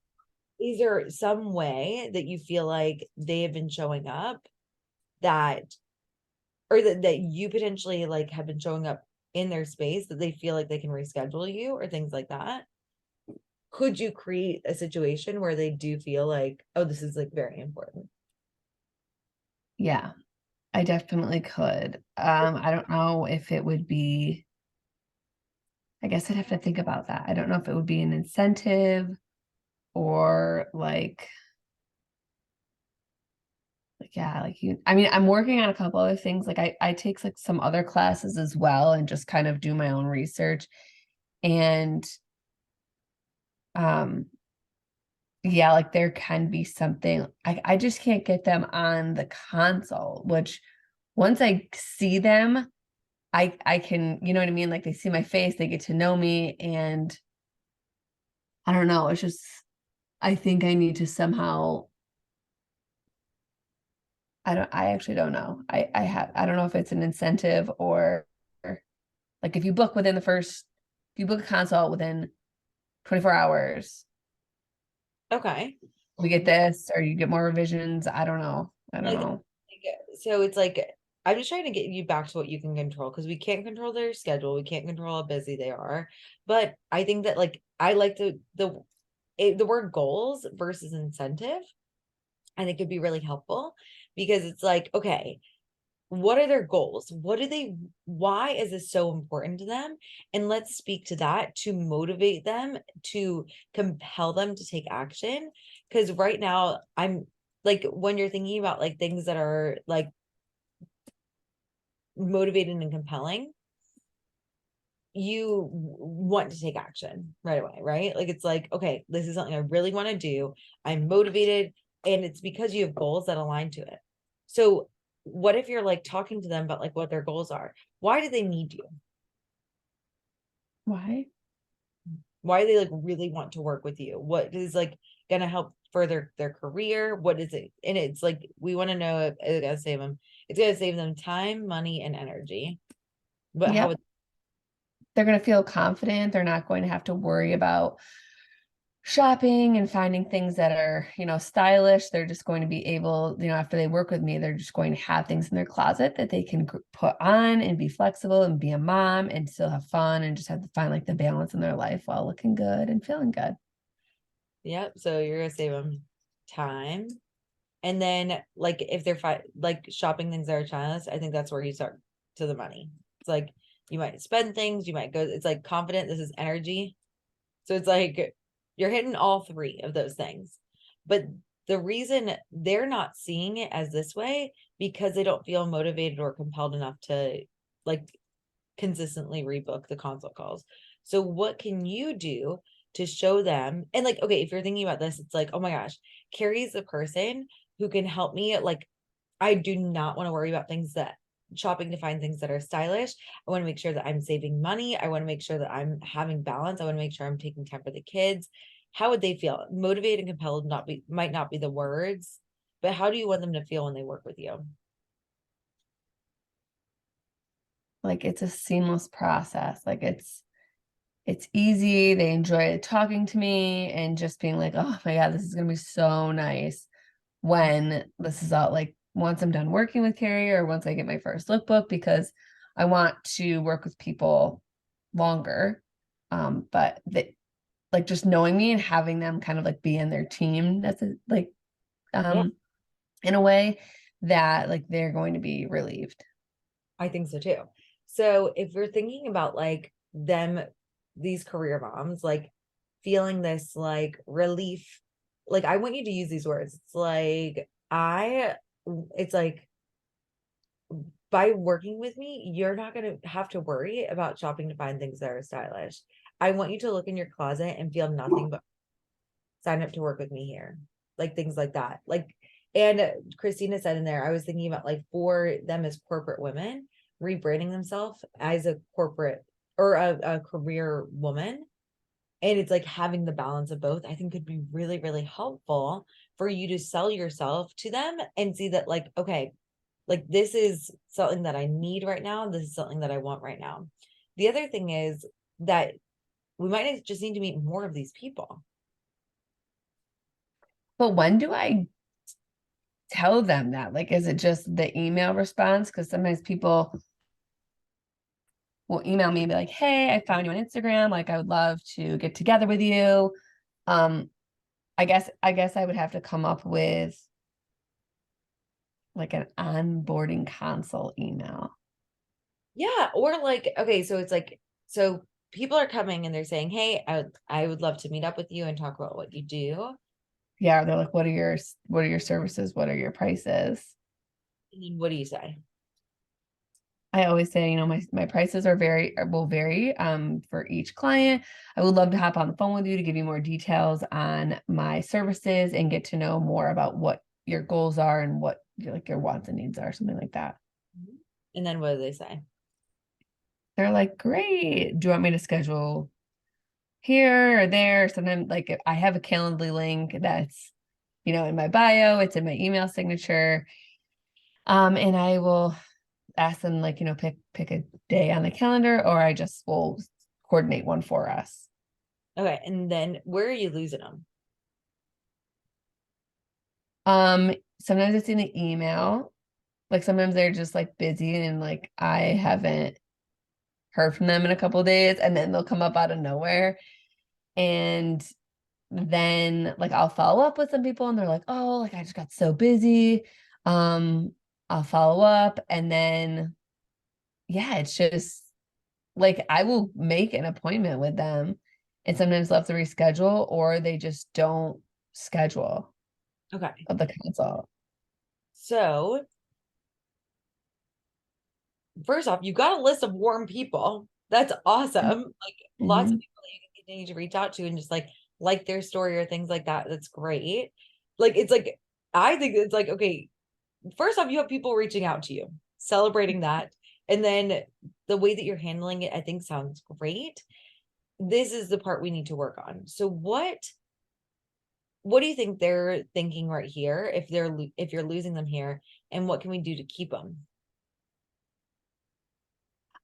Is there some way that you feel like they have been showing up that, or that you potentially like have been showing up in their space that they feel like they can reschedule you or things like that? Could you create a situation where they do feel like, oh, this is like very important? Yeah. I definitely could. I don't know if it would be, I guess I'd have to think about that. I don't know if it would be an incentive or yeah, like you, I mean, I'm working on a couple other things. Like I take like some other classes as well and just kind of do my own research. And um yeah, like there can be something I just can't get them on the console, which once I see them, I can, you know what I mean? Like they see my face, they get to know me, and I don't know, it's just I think I need to somehow I actually don't know. I don't know if it's an incentive or like if you book within the first if you book a consult within 24 hours, Okay. we get this or you get more revisions. I don't know. I don't Like, know. so it's like, I'm just trying to get you back to what you can control, because we can't control their schedule. We can't control how busy they are. But I think that like, I like the word goals versus incentive. I think could be really helpful, because it's like, okay, what are their goals? Why is this so important to them? And let's speak to that to motivate them, to compel them to take action. Because right now, I'm like, when you're thinking about like things that are like motivated and compelling, you want to take action right away, right? Like, it's like, okay, this is something I really want to do. I'm motivated, and it's because you have goals that align to it. So what if you're like talking to them about like what their goals are? Why do they need you? Why? Why do they like really want to work with you? What is like gonna help further their career? What is it? And it's like, we want to know if it's gonna save them. It's gonna save them time, money, and energy. But how Yep. would, They're going to feel confident. They're not going to have to worry about shopping and finding things that are, stylish. They're just going to be able, after they work with me, they're just going to have things in their closet that they can put on and be flexible and be a mom and still have fun and just have to find like the balance in their life while looking good and feeling good. yep. So you're gonna save them time. And then like if they're like shopping things that are childless, I think that's where you start to the money. It's like you might spend things, you might go, it's like confident, this is energy. So it's like you're hitting all three of those things. But the reason they're not seeing it as this way, because they don't feel motivated or compelled enough to like consistently rebook the consult calls. So what can you do to show them? And like, okay, if you're thinking about this, it's like, oh my gosh, Carrie's the person who can help me. Like, I do not want to worry about things that shopping to find things that are stylish. I want to make sure that I'm saving money. I want to make sure that I'm having balance. I want to make sure I'm taking time for the kids. how would they feel? Motivated and compelled might not be the words, but how do you want them to feel when they work with you? Like it's a seamless process. Like it's easy. They enjoy talking to me and just being like, oh my God, this is gonna be so nice when this is all like once I'm done working with Carrie or once I get my first lookbook, because I want to work with people longer. But they like just knowing me and having them kind of like be in their team, like Yeah, in a way that like they're going to be relieved. I think so too. So if we're thinking about like them, these career moms, like feeling this like relief, like I want you to use these words. It's like by working with me, you're not going to have to worry about shopping to find things that are stylish. I want you to look in your closet and feel nothing but sign up to work with me here. Like things like that. Like, and Christina said in there, I was thinking about like for them as corporate women, rebranding themselves as a corporate or a career woman. And it's like having the balance of both, I think could be really, really helpful for you to sell yourself to them and see that, like, okay, like this is something that I need right now. This is something that I want right now. The other thing is that we might just need to meet more of these people. But when do I tell them that? Like, is it just the email response? Because sometimes people will email me and be like, hey, I found you on Instagram. Like, I would love to get together with you. Um, I guess I would have to come up with like an onboarding console email. Yeah. Or like, okay, so it's like, so people are coming and they're saying, hey, I would love to meet up with you and talk about what you do. Yeah, they're like, what are your services? What are your prices? And then what do you say? I always say, my prices will vary for each client. I would love to hop on the phone with you to give you more details on my services and get to know more about what your goals are and what your wants and needs are, something like that. And then what do they say? They're like, great. Do you want me to schedule here or there? Sometimes like if I have a Calendly link that's, in my bio, it's in my email signature. And I will ask them like, pick a day on the calendar, or I just will coordinate one for us. Okay. And then where are you losing them? Sometimes it's in the email. Like sometimes they're just like busy and like I haven't heard from them in a couple of days, and then they'll come up out of nowhere. And then like I'll follow up with some people and they're like, oh, like I just got so busy. I'll follow up, and then yeah, it's just like I will make an appointment with them and sometimes they'll have to reschedule or they just don't schedule Okay. of the consult. So first off, you got a list of warm people. That's awesome. Like lots of Mhm. people that you can continue to reach out to and just like their story or things like that. That's great. Like it's like I think it's like, okay, first off, you have people reaching out to you, celebrating that. And then the way that you're handling it, I think sounds great. This is the part we need to work on. So what do you think they're thinking right here if you're losing them here, and what can we do to keep them?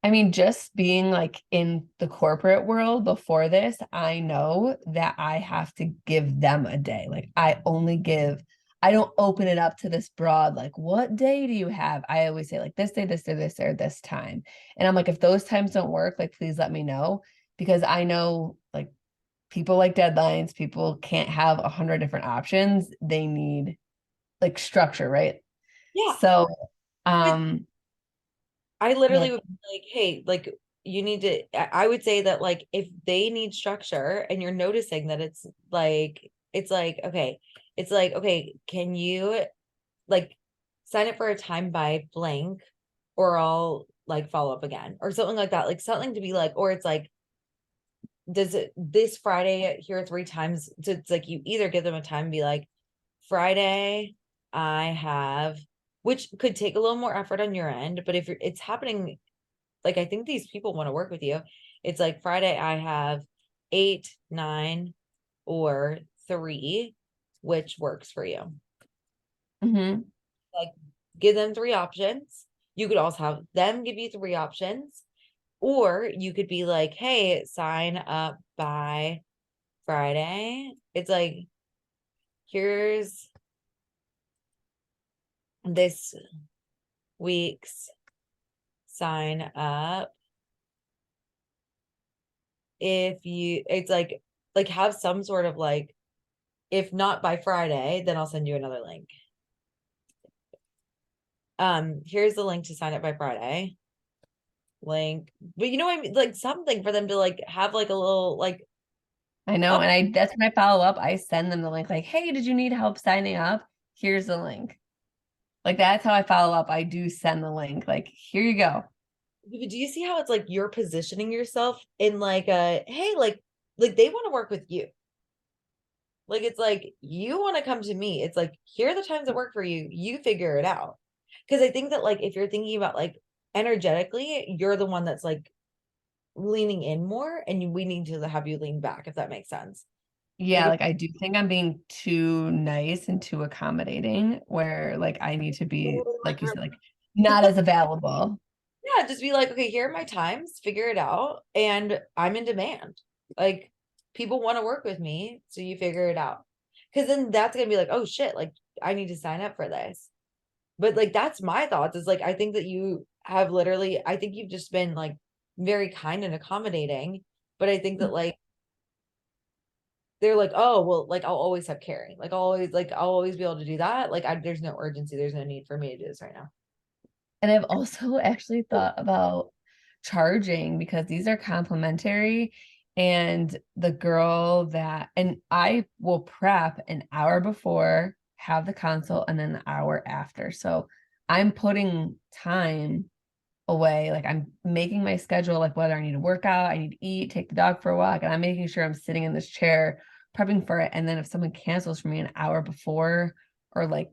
I mean, just being like in the corporate world before this, I know that I have to give them a day. Like I don't open it up to this broad, like, what day do you have? I always say like this day, this day, this day, or this time. And I'm like, if those times don't work, like, please let me know, because I know like people like deadlines, people can't have 100 different options. They need like structure, right? Yeah. So, But um, I yeah, literally would be like, hey, like you need to, I would say that like if they need structure and you're noticing that okay, it's like, okay, can you like sign up for a time by blank or I'll like follow up again or something like that. Like something to be like, or it's like, does it this Friday here are 3 times? So it's like you either give them a time and be like, Friday, I have, which could take a little more effort on your end, but if it's happening, like I think these people want to work with you. It's like Friday, I have 8, 9, or 3, which works for you. Mhm. Like, give them 3 options. You could also have them give you 3 options, or you could be like, hey, sign up by Friday. It's like, here's this week's sign up. If you, it's like have some sort of like, if not by Friday, then I'll send you another link. Here's the link to sign up by Friday. Link, but you know what I mean? Like something for them to like have like a little like, I know. oh, And that's when I follow up. I send them the link like, hey, did you need help signing up? Here's the link. Like that's how I follow up. I do send the link. Like, here you go. do you see how it's like you're positioning yourself in like a, hey, like they want to work with you. Like it's like you want to come to me. It's like here are the times that work for you. You figure it out. Because I think that like if you're thinking about like energetically, you're the one that's like leaning in more, and we need to have you lean back, if that makes sense. Yeah, Like like I do think I'm being too nice and too accommodating where like I need to be, like you said, like not as available. yeah, just be like, okay, here are my times, figure it out, and I'm in demand. Like people want to work with me, so you figure it out. Because then that's gonna be like, oh shit, like I need to sign up for this. But like that's my thoughts, is like I think that you have literally, I think you've just been like very kind and accommodating. But I think that like they're like, oh well, like I'll always have Carrie. I'll always be able to do that. Like there's no urgency, there's no need for me to do this right now. And I've also actually thought about charging because these are complimentary. And the girl that, and I will prep an hour before, have the consult, and then the hour after. So I'm putting time away. Like I'm making my schedule, like whether I need to work out, I need to eat, take the dog for a walk, and I'm making sure I'm sitting in this chair prepping for it. And then if someone cancels for me an hour before, or like,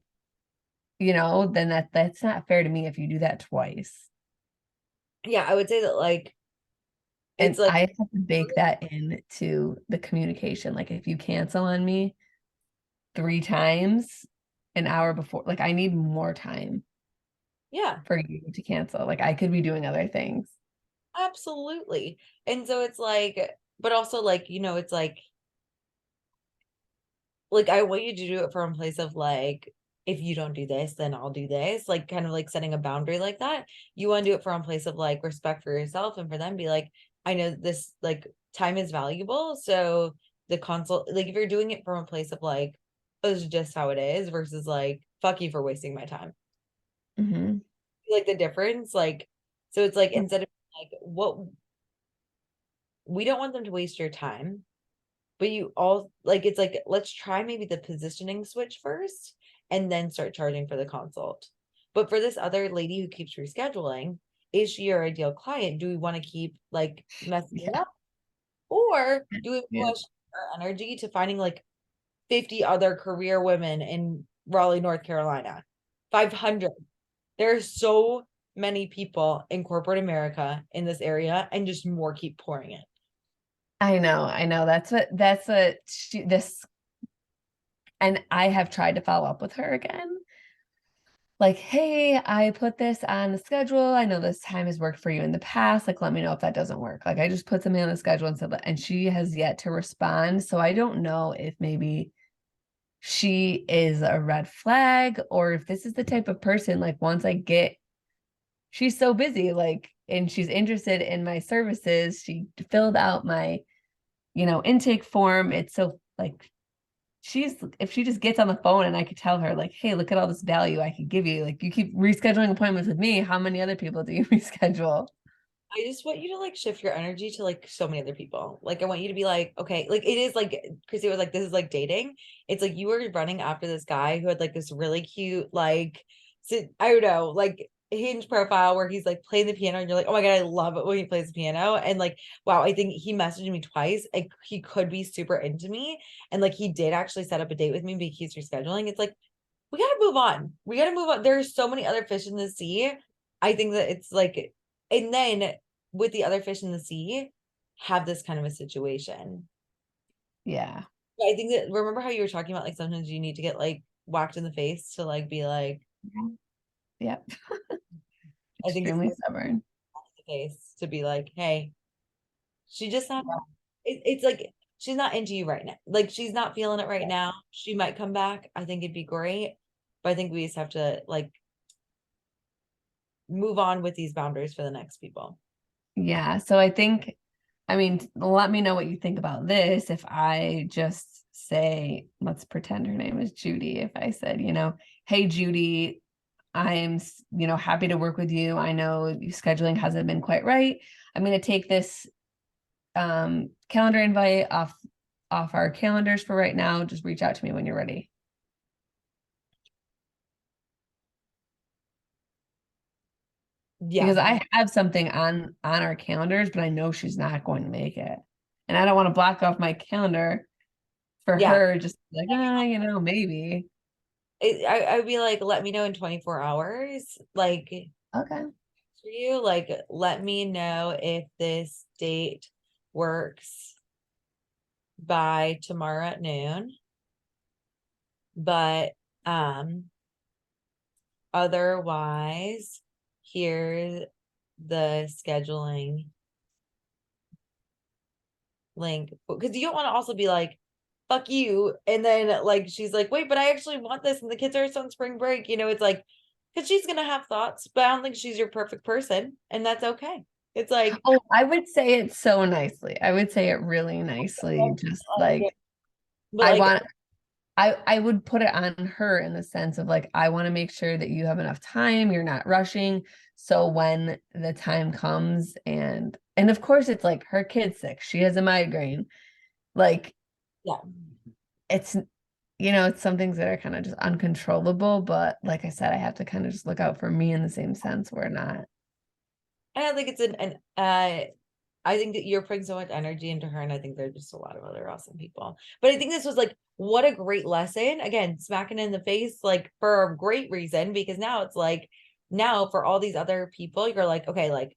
then that's not fair to me if you do that twice. Yeah, I would say that like it's And like I have to bake that into the communication. Like if you cancel on me 3 times an hour before, like I need more time yeah, for you to cancel. Like I could be doing other things. absolutely. And so it's like, but also like, it's like I want you to do it from a place of like, if you don't do this, then I'll do this. Like kind of like setting a boundary like that. You want to do it from a place of like respect for yourself, and for them be like, I know this like time is valuable. So the consult, like if you're doing it from a place of like, oh, this is just how it is, versus like, fuck you for wasting my time. Hmm. Like the difference, like, so it's like instead of like, what, we don't want them to waste your time, but you all like, it's like, let's try maybe the positioning switch first and then start charging for the consult. But for this other lady who keeps rescheduling, is she your ideal client? Do we want to keep like messing it Yeah. up, or do we Yeah. push our energy to finding like 50 other career women in Raleigh, North Carolina? 500. There are so many people in corporate America in this area, and just more keep pouring it. I know, I know. That's what this, and I have tried to follow up with her again. Like, hey, I put this on the schedule. I know this time has worked for you in the past. Like, let me know if that doesn't work. Like, I just put something on the schedule and said that, and she has yet to respond. So I don't know if maybe she is a red flag, or if this is the type of person, like, once I get, she's so busy, like, and she's interested in my services. She filled out my, intake form. It's so like, if she just gets on the phone and I could tell her like, hey, look at all this value I could give you. Like you keep rescheduling appointments with me. How many other people do you reschedule? I just want you to like shift your energy to like so many other people. Like I want you to be like, okay, like it is like Chrissy was like, this is like dating. It's like you were running after this guy who had like this really cute, like, I don't know, like Hinge profile where he's like playing the piano, and you're like, oh my God, I love it when he plays the piano. And like, wow, I think he messaged me twice. Like he could be super into me. And like he did actually set up a date with me, but he's rescheduling. It's like, we gotta move on. We gotta move on. There's so many other fish in the sea. I think that it's like, and then with the other fish in the sea, have this kind of a situation. Yeah. I think that, remember how you were talking about like sometimes you need to get like whacked in the face to like be like, Yep. I think it's Extremely the stubborn. face to be like, hey, she just not, it's like she's not into you right now. Like she's not feeling it right now. She might come back. I think it'd be great. But I think we just have to like move on with these boundaries for the next people. Yeah. So I think, I mean, let me know what you think about this. If I just say, let's pretend her name is Judy. If I said, hey, Judy, I'm, happy to work with you. I know your scheduling hasn't been quite right. I'm going to take this calendar invite off our calendars for right now. Just reach out to me when you're ready. Yeah. Because I have something on our calendars, but I know she's not going to make it. And I don't want to block off my calendar for Yeah. her, just like, maybe. I'd be like, let me know in 24 hours. Like Okay. for you, like, let me know if this date works by tomorrow at noon. But otherwise, here's the scheduling link. Because you don't want to also be like, fuck you. And then like she's like, wait, but I actually want this, and the kids are on spring break. It's like, because she's gonna have thoughts, but I don't think she's your perfect person, and that's okay. It's like, Oh, I would say it so nicely. I would say it really nicely. Just like but I like, want I would put it on her in the sense of like, I want to make sure that you have enough time, you're not rushing. So when the time comes and of course it's like her kid's sick, she has a migraine. Like yeah. it's it's some things that are kind of just uncontrollable, but like I said, I have to kind of just look out for me in the same sense. We're not. I don't think it's I think that you're putting so much energy into her, and I think there's just a lot of other awesome people. But I think this was like, what a great lesson. Again, smacking in the face, like for a great reason, because now it's like, now for all these other people, you're like, okay, like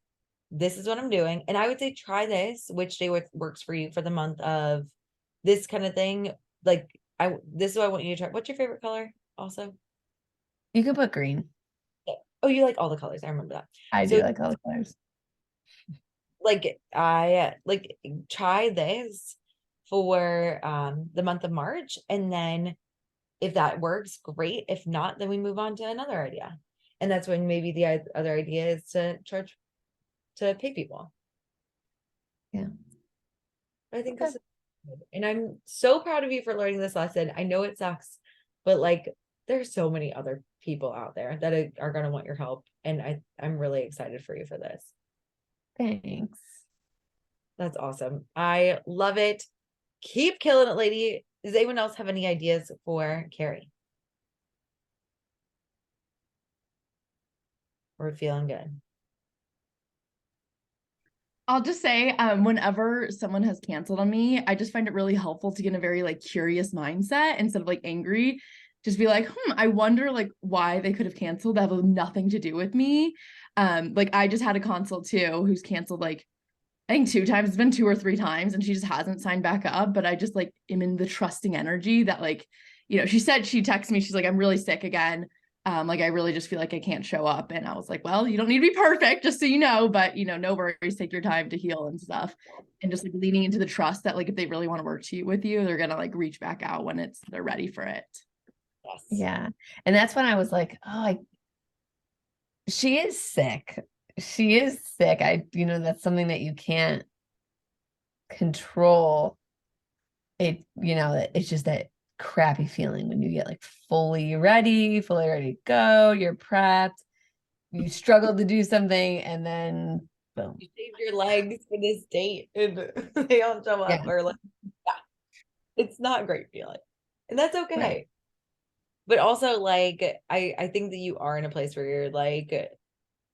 this is what I'm doing. And I would say try this, which day works for you for the month of this kind of thing. Like, this is what I want you to try. What's your favorite color also? You can put green. Oh, you like all the colors. I remember that. I do So like all the colors. like I like try this for the month of March, and then if that works, great. If not, then we move on to another idea. And that's when maybe the other idea is to charge to pay people. Yeah. I think Okay. this is good. And I'm so proud of you for learning this lesson. I know it sucks, but like there's so many other people out there that are going to want your help, and I'm really excited for you for this. Thanks. That's awesome. I love it. Keep killing it, lady. Does anyone else have any ideas for Carrie? We're feeling good. I'll just say, whenever someone has canceled on me, I just find it really helpful to get in a very like curious mindset instead of like angry. Just be like, I wonder like why they could have canceled that have nothing to do with me. Like I just had a consult too who's canceled like I think 2 times. It's been 2 or 3 times, and she just hasn't signed back up. But I just like am in the trusting energy that like, she said she texted me, she's like, I'm really sick again. Like I really just feel like I can't show up. And I was like, well, you don't need to be perfect, just so you know, but no worries, take your time to heal and stuff. And just like leaning into the trust that like if they really want to work with you, they're gonna like reach back out when they're ready for it. Yes. Yeah. And that's when I was like, she is sick. She is sick. That's something that you can't control. It's just that crappy feeling when you get like fully ready to go, you're prepped, you struggle to do something, and then boom. You saved your legs for this date and they don't show up, Yeah. or like, yeah, it's not a great feeling. And that's okay. Right. But also like I think that you are in a place where you're like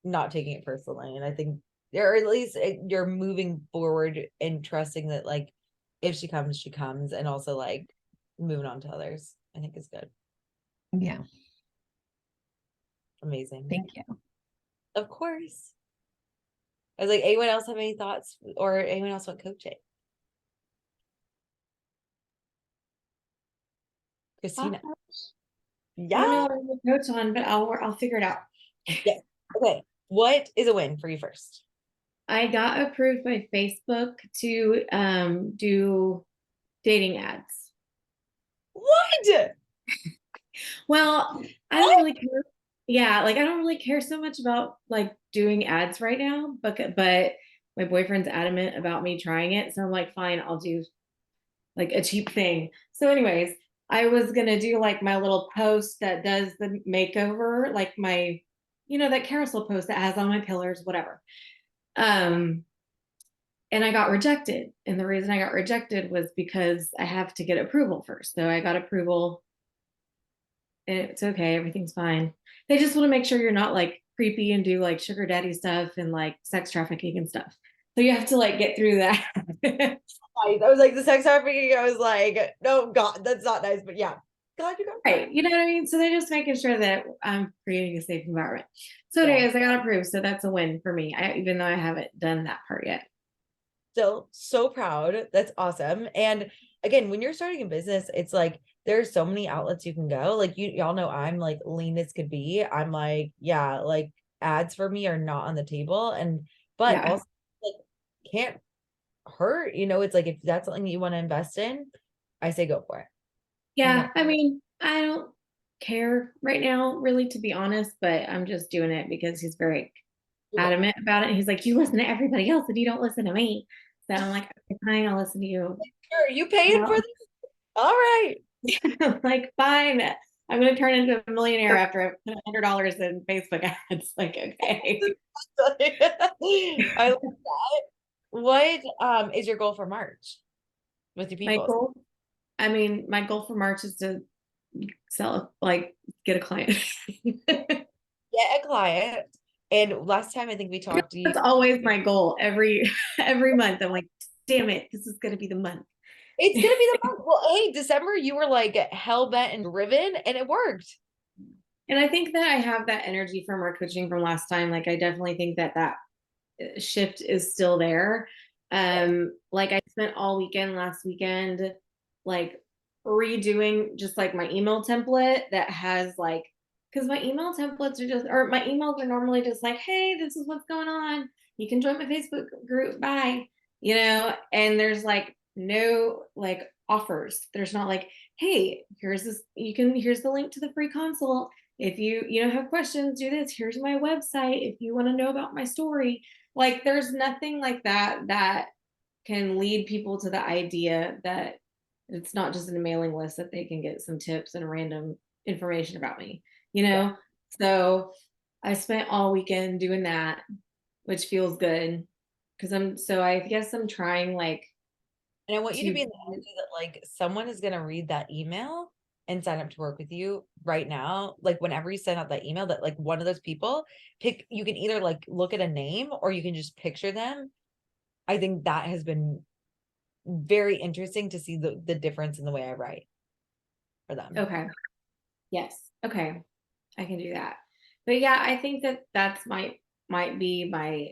not taking it personally. And I think, or at least you're moving forward and trusting that like if she comes, she comes, and also like moving on to others, I think is good. Yeah. Amazing. Thank you. Of course. I was like, anyone else have any thoughts, or anyone else want coaching? Christina. I Yeah. don't know what I'm gonna coach on, but I'll figure it out. Yeah. Okay. What is a win for you first? I got approved by Facebook to do dating ads. What? Well, I don't really care. Yeah, like I don't really care so much about like doing ads right now, but my boyfriend's adamant about me trying it, so I'm like, fine, I'll do like a cheap thing. So, anyways, I was gonna do like my little post that does the makeover, like my, that carousel post that has all my pillars, whatever. Um, and I got rejected. And the reason I got rejected was because I have to get approval first. So I got approval. And it's okay, everything's fine. They just want to make sure you're not like creepy and do like sugar daddy stuff and like sex trafficking and stuff. So you have to like get through that. I was like the sex trafficking. I was like, no, God, that's not nice. But yeah, God, you got Right. You know what I mean? So they're just making sure that I'm creating a safe environment. So Yeah. anyways, I got approved. So that's a win for me. Even though I haven't done that part yet. still so proud. That's awesome. And again, when you're starting a business, it's like there's so many outlets you can go. Like y'all know I'm like lean as could be. I'm like, yeah, like ads for me are not on the table. But Yeah. also like can't hurt, it's like if that's something you want to invest in, I say go for it. Yeah. I mean, I don't care right now, really, to be honest, but I'm just doing it because he's very adamant about it. He's like, you listen to everybody else and you don't listen to me. So I'm like, okay, fine, I'll listen to you. Sure, you paying for this? All right. Like, fine. I'm gonna turn into a millionaire after I put $100 in Facebook ads. Like, okay. I love that. What is your goal for March with your My people? goal, my goal for March is to get a client. Get a client. And last time I think we talked to you. That's always my goal. Every month, I'm like, damn it, this is gonna be the month. It's gonna be the month. Well, hey, December, you were like hell bent and driven, and it worked. And I think that I have that energy from our coaching from last time. Like, I definitely think that shift is still there. Like I spent all weekend last weekend, like redoing just like my email template that has like, because my email templates are just, or my emails are normally just like, hey, this is what's going on. You can join my Facebook group. Bye. And there's like no like offers. There's not like, hey, here's the link to the free consult. If you have questions, do this. Here's my website. If you want to know about my story, like there's nothing like that can lead people to the idea that it's not just in a mailing list that they can get some tips and random information about me, So I spent all weekend doing that, which feels good because I guess I'm trying like. And I want you to be in the energy that like someone is gonna read that email and sign up to work with you right now. Like whenever you send out that email, that like one of those people you can either like look at a name or you can just picture them. I think that has been very interesting to see the difference in the way I write for them. Okay. Yes. Okay. I can do that. But yeah, I think that's might be my.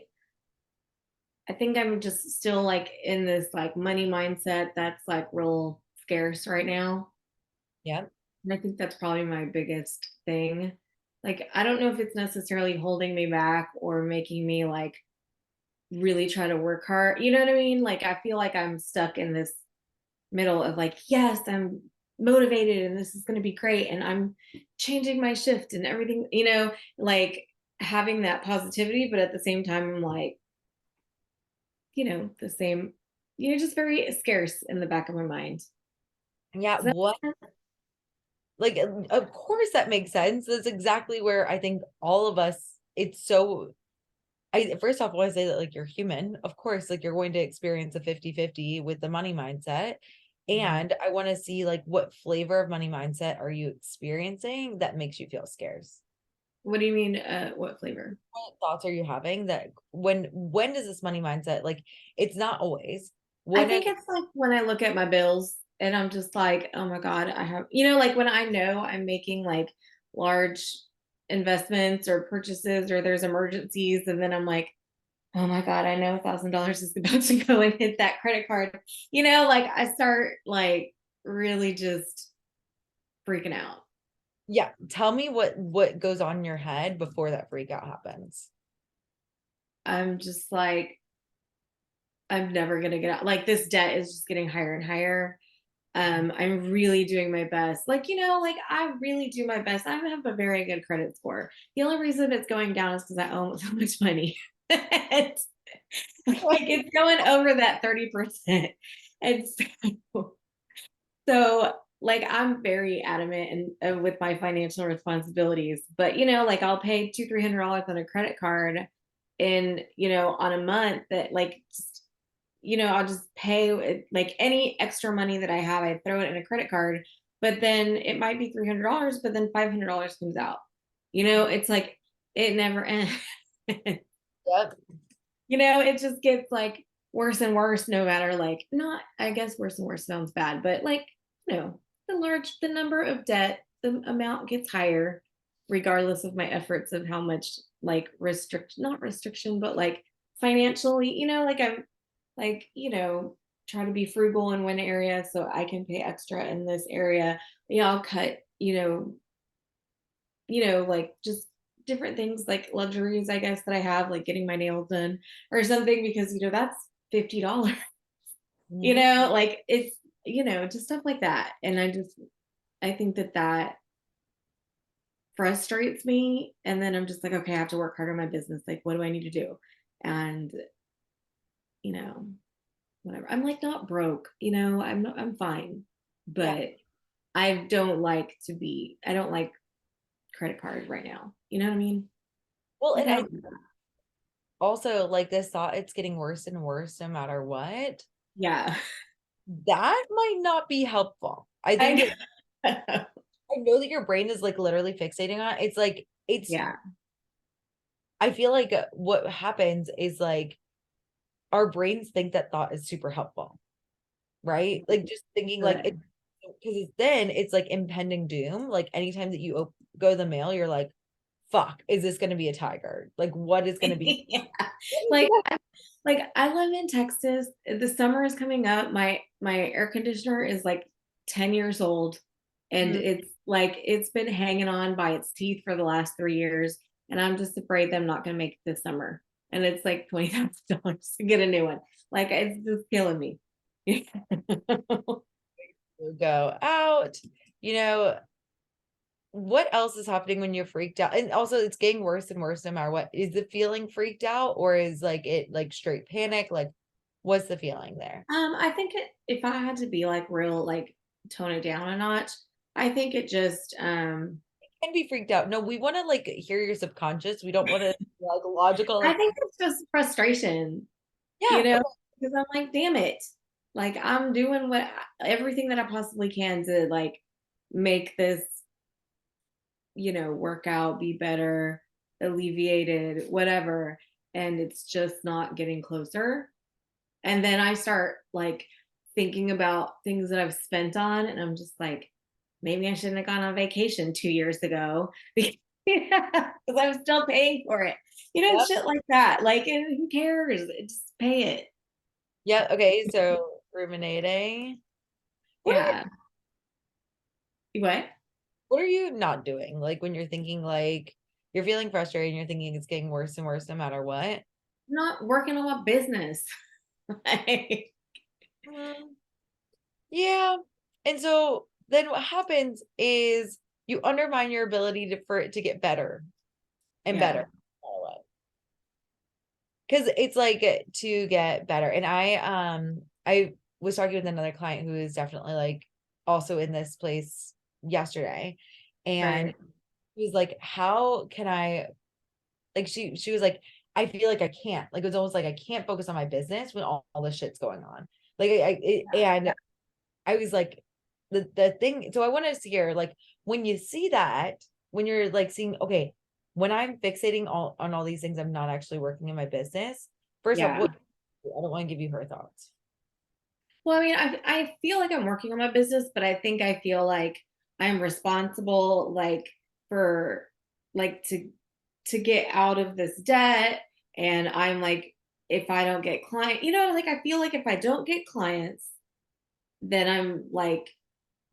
I think I'm just still like in this like money mindset that's like real scarce right now. Yeah. And I think that's probably my biggest thing. Like, I don't know if it's necessarily holding me back or making me like really try to work hard. You know what I mean? Like, I feel like I'm stuck in this middle of like, yes, I'm motivated and this is going to be great. And I'm changing my shift and everything, like having that positivity. But at the same time, I'm like, the same, just very scarce in the back of my mind. Yeah. What? Like, of course that makes sense. That's exactly where I think all of us, it's so, first off, I want to say that like you're human. Of course, like you're going to experience a 50-50 with the money mindset. And I want to see like what flavor of money mindset are you experiencing that makes you feel scarce? What do you mean? What flavor? What thoughts are you having that when does this money mindset, like it's not always. I think it's like when I look at my bills and I'm just like, oh my God, I have, like when I know I'm making like large investments or purchases or there's emergencies, and then I'm like, oh my God, I know $1,000 is about to go and hit that credit card. Like I start like really just freaking out. Yeah. Tell me what goes on in your head before that freak out happens. I'm just like, I'm never gonna get out. Like this debt is just getting higher and higher. I'm really doing my best. Like, like I really do my best. I have a very good credit score. The only reason it's going down is because I owe so much money. And, like it's going over that 30%. And so like I'm very adamant and with my financial responsibilities, but like I'll pay $200-300 on a credit card in on a month that like just, I'll just pay like any extra money that I have, I throw it in a credit card, but then it might be $300, but then $500 comes out. It's like it never ends. Yep. It just gets like worse and worse, no matter like not, I guess worse and worse sounds bad, but like, the number of debt, the amount gets higher, regardless of my efforts of how much like not restriction, but like financially, like I'm like, try to be frugal in one area so I can pay extra in this area. I'll cut, like just different things like luxuries, I guess, that I have, like getting my nails done or something, because, that's $50, Mhm. like it's, just stuff like that. And I think that frustrates me. And then I'm just like, okay, I have to work harder on my business. Like, what do I need to do? And, you know, whatever. I'm like not broke, I'm fine. Yeah. But I don't like credit card right now. You know what I mean? Well, Like, and I I don't, also like this thought it's getting worse and worse no matter what. yeah. That might not be helpful. I think I I know that your brain is like literally fixating on it. It's like yeah. I feel like what happens is like our brains think that thought is super helpful, right? Like just thinking like it, Good. because then it's like impending doom. Like anytime that you go to the mail, you're like, fuck, is this going to be a tiger? Like what is going to be? Yeah. Like, I live in Texas. The summer is coming up. My air conditioner is like 10 years old, and Mhm. it's like it's been hanging on by its teeth for the last 3 years. And I'm just afraid that I'm not gonna make it this summer. And it's like $20,000 to get a new one. Like it's just killing me. Go out, you know, what else is happening when you're freaked out? And also it's getting worse and worse no matter what. Is the feeling freaked out or is like it like straight panic? Like what's the feeling there? I think if I had to be like real, like tone it down a notch, I think it just Can be freaked out. No, we want to like hear your subconscious. We don't want to like logical, I like, think it's just frustration, you yeah, know, okay. because I'm like, damn it. Like I'm doing everything that I possibly can to like make this, work out, be better, alleviated, whatever. And it's just not getting closer. And then I start like thinking about things that I've spent on, and I'm just like, maybe I shouldn't have gone on vacation 2 years ago because I'm still paying for it. Yep. Shit like that. Like, and who cares? Just pay it. Yeah, okay. So ruminating. What are Yeah. What? what are you not doing? Like when you're thinking like you're feeling frustrated and you're thinking it's getting worse and worse no matter what. Not working on my business. Like, Mm, yeah. And so then what happens is you undermine your ability for it to get better and yeah. better. Because it's like to get better. And I was talking with another client who is definitely like also in this place yesterday. And Right. he was like, how can I like she was like, I feel like I can't. Like it was almost like I can't focus on my business when all this shit's going on. Like and I was like the thing, so I wanted to hear like when you see that, when you're like seeing, okay, when I'm fixating on all these things, I'm not actually working in my business. First off, Yeah. what I don't want to give you her thoughts. Well, I mean, I feel like I'm working on my business, but I think I feel like I'm responsible, like for like to get out of this debt. And I'm like, if I don't get like I feel like if I don't get clients, then I'm like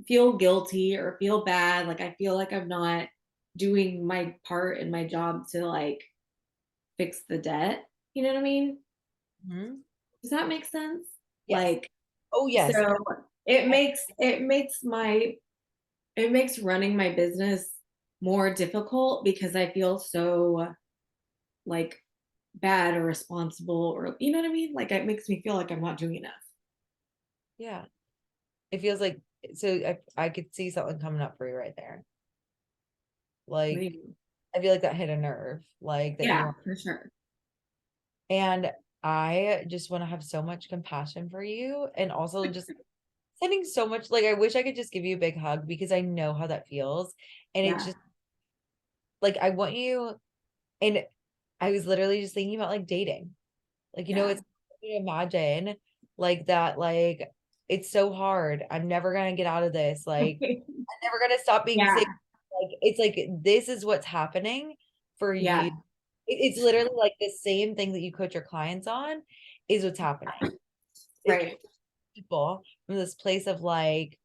feel guilty or feel bad. Like I feel like I'm not doing my part in my job to like fix the debt. You know what I mean? Mhm. Does that make sense? Yes. Like, Oh, yes. so it makes running my business more difficult because I feel so like bad or responsible, or you know what I mean? Like it makes me feel like I'm not doing enough. Yeah. It feels like, so I could see something coming up for you right there. What do Like, you mean? I feel like that hit a nerve, like that you Yeah, want. for sure. And I just want to have so much compassion for you, and also just sending so much, like, I wish I could just give you a big hug because I know how that feels. And it's Yeah. just like, I want you, and I was literally just thinking about like dating. Like, Yeah. it's you imagine like that, like, it's so hard. I'm never gonna get out of this. Like, I'm never gonna stop being Yeah. sick. Like, it's like this is what's happening for you. Yeah. It's literally like the same thing that you coach your clients on is what's happening. It's Right. people from this place of like,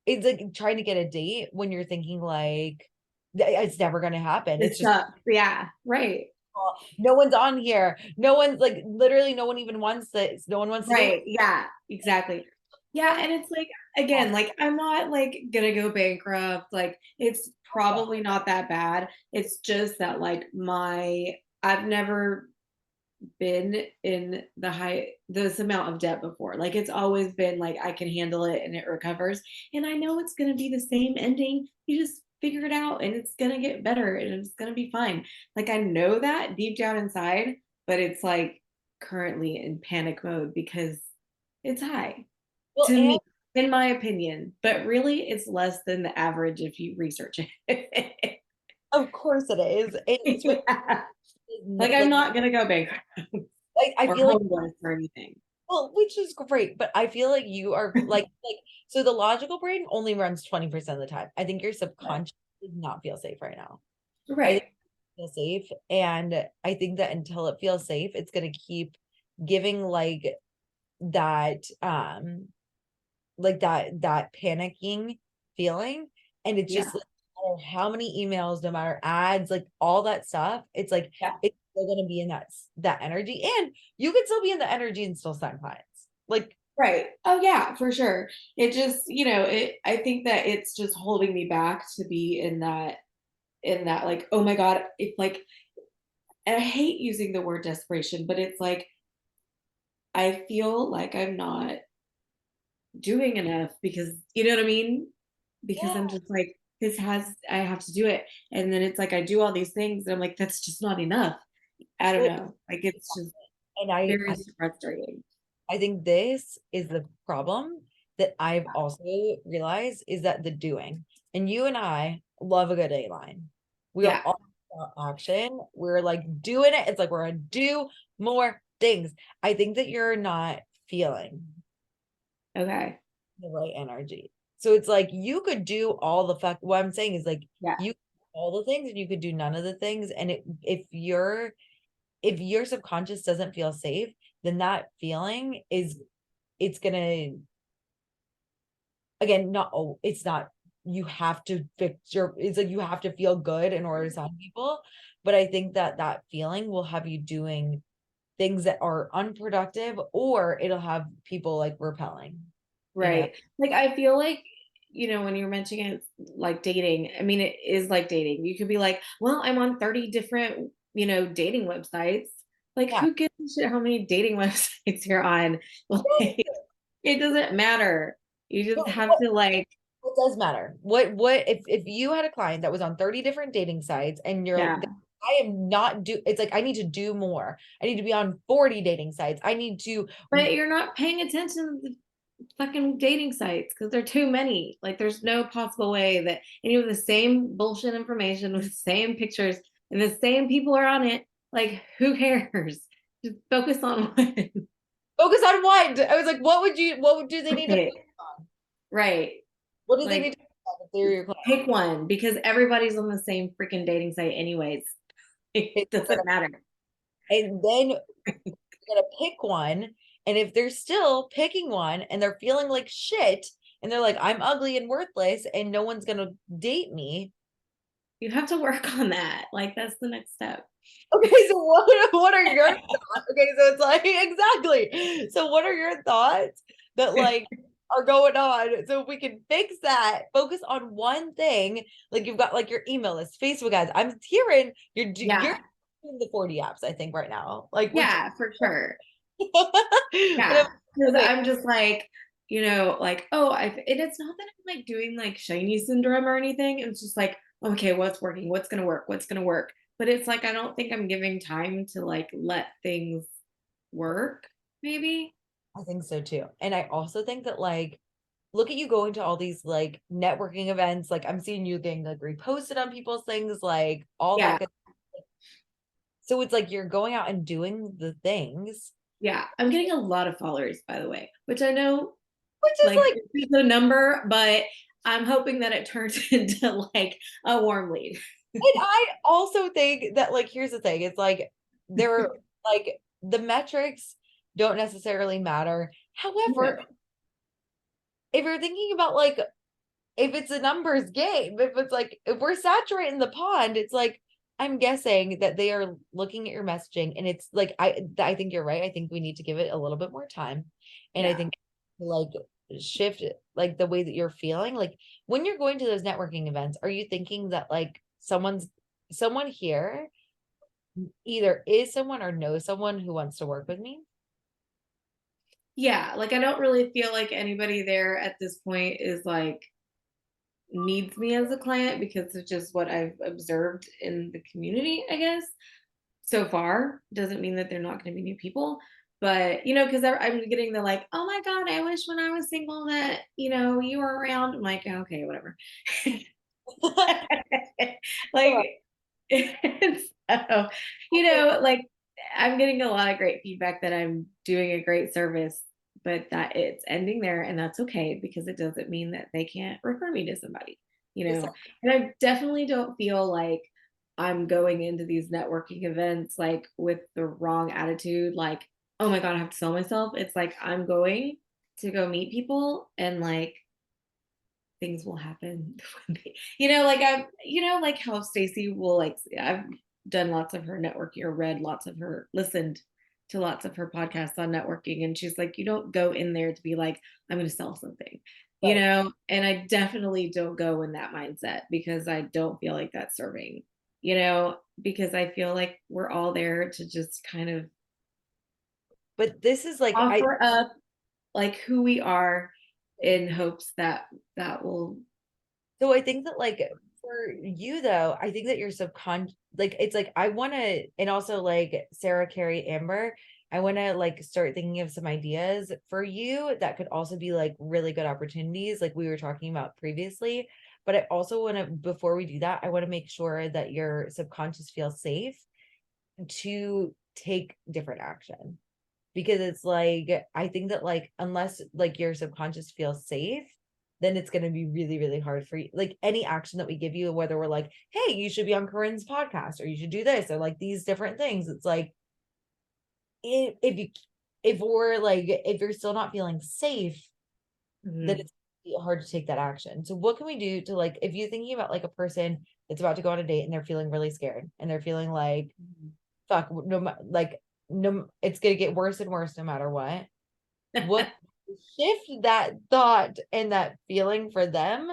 it's like trying to get a date when you're thinking like it's never gonna happen. It's It's just tough. Yeah. Right. no one's on here. No one's like, literally no one even wants this. No one wants to date. Right. Yeah. Exactly. Yeah. And it's like, again, like I'm not like gonna go bankrupt. Like it's probably not that bad. It's just that like I've never been in this amount of debt before. Like it's always been like I can handle it and it recovers. And I know it's gonna be the same ending. You just figure it out and it's gonna get better and it's gonna be fine. Like I know that deep down inside, but it's like currently in panic mode because it's high Well, to and me, in my opinion. But really it's less than the average if you research it. of course it is. And it's what Yeah. Like I'm like not gonna go bankrupt I or feel like, homeless or anything. well, which is great, but I feel like you are like, so the logical brain only runs 20% of the time. I think your subconscious does not feel safe right now. I think Right. it feels safe. And I think that until it feels safe, it's gonna keep giving that that panicking feeling. And it's Yeah. just like, no matter how many emails, no matter ads, like all that stuff, it's like Yeah. it's still gonna be in that energy. And you could still be in the energy and still sign clients. Like, Right. Oh yeah, for sure. It just, I think that it's just holding me back to be in that like, oh my God, it's like, and I hate using the word desperation, but it's like I feel like I'm not doing enough because you know what I mean? Because I'm yeah. just like, I have to do it. And then it's like I do all these things and I'm like, that's just not enough. I don't Well, know. Like it's just and very frustrating. I think this is the problem that I've also realized is that the doing. And you and I love a good A line. We are Yeah. all about action. We're like doing it. It's like we're gonna do more things. I think that you're not feeling Okay. the right energy. So it's like you could do all the what I'm saying is like Yeah. you all the things and you could do none of the things. And if your subconscious doesn't feel safe, then that feeling it's gonna, again, not, oh, it's not, you have to fix your, it's like you have to feel good in order to sign people. But I think that that feeling will have you doing things that are unproductive, or it'll have people like repelling, you know. Right. Like I feel like, when you're mentioning it like dating, I mean, it is like dating. You could be like, well, I'm on 30 different, dating websites. Like, Yeah, who gives a shit how many dating websites you're on? Like, it doesn't matter. You just no, have to like, what does matter? What if you had a client that was on 30 different dating sites and you're, yeah. I am not it's like I need to do more. I need to be on 40 dating sites. I need to, But you're not paying attention to the fucking dating sites because they're too many. Like, there's no possible way that, and you have the same bullshit information with the same pictures and the same people are on it. Like, who cares? Just focus on one. focus on what? I was like, what do they need to Right. focus on? Right. What do they need Like, to focus on if they're your client? pick one because everybody's on the same freaking dating site, anyways. It doesn't matter. And then you're gonna pick one. And if they're still picking one and they're feeling like shit, and they're like, I'm ugly and worthless and no one's gonna date me. You have to work on that. Like that's the next step. Okay, so what are your thoughts? Okay, so it's like exactly. So what are your thoughts that like are going on? So if we can fix that, focus on one thing. Like you've got like your email list, Facebook ads. I'm hearing you're Yeah. doing the 40 apps, I think, right now. Like which Yeah, for sure. and I'm Yeah. Because okay, I'm just like, like, oh, and it's not that I'm like doing like shiny syndrome or anything. It's just like, okay, what's working? What's gonna work? What's gonna work? But it's like I don't think I'm giving time to like let things work, maybe. I think so too. And I also think that like look at you going to all these like networking events. Like I'm seeing you getting like reposted on people's things, like all that Yeah. good. So it's like you're going out and doing the things, Yeah. I'm getting a lot of followers, by the way, which I know which is like like, it's the number, but I'm hoping that it turns into like a warm lead. and I also think that like here's the thing, it's like they're like the metrics don't necessarily matter. However, if you're thinking about like if it's a numbers game, if it's like if we're saturating the pond, it's like I'm guessing that they are looking at your messaging and it's like I think you're right. I think we need to give it a little bit more time. And I Yeah. think like shift like the way that you're feeling. Like when you're going to those networking events, are you thinking that like someone here either is someone or knows someone who wants to work with me? Yeah, like I don't really feel like anybody there at this point is like needs me as a client because it's just what I've observed in the community, I guess. So far, doesn't mean that they're not going to be new people, but because I'm getting the like, oh my God, I wish when I was single that you were around. I'm like, okay, whatever. Like, so, like I'm getting a lot of great feedback that I'm doing a great service, but that it's ending there, and that's okay because it doesn't mean that they can't refer me to somebody, and I definitely don't feel like I'm going into these networking events like with the wrong attitude, like, oh my God, I have to sell myself. It's like I'm going to go meet people and like things will happen. Like I'm, like how Stacy will like I've done lots of her networking or read lots of her listened to lots of her podcasts on networking. And she's like, you don't go in there to be like, I'm gonna sell something, and I definitely don't go in that mindset because I don't feel like that's serving, because I feel like we're all there to just kind of But this is like offer up like who we are in hopes that that will. So I think that like for you though, I think that you're subconscious, like it's like I want to, and also like Sarah, Carrie, Amber, I want to like start thinking of some ideas for you that could also be like really good opportunities, like we were talking about previously. But I also want to, before we do that, I want to make sure that your subconscious feels safe to take different action. Because it's like, I think that like, unless like your subconscious feels safe, then it's going to be really, really hard for you. Like any action that we give you, whether we're like, hey, you should be on Corinne's podcast or you should do this or like these different things. It's like, if we're like, if you're still not feeling safe, then it's hard to take that action. So what can we do to like, if you're thinking about like a person that's about to go on a date and they're feeling really scared and they're feeling like, fuck, no, it's gonna get worse and worse no matter what. What shift that thought and that feeling for them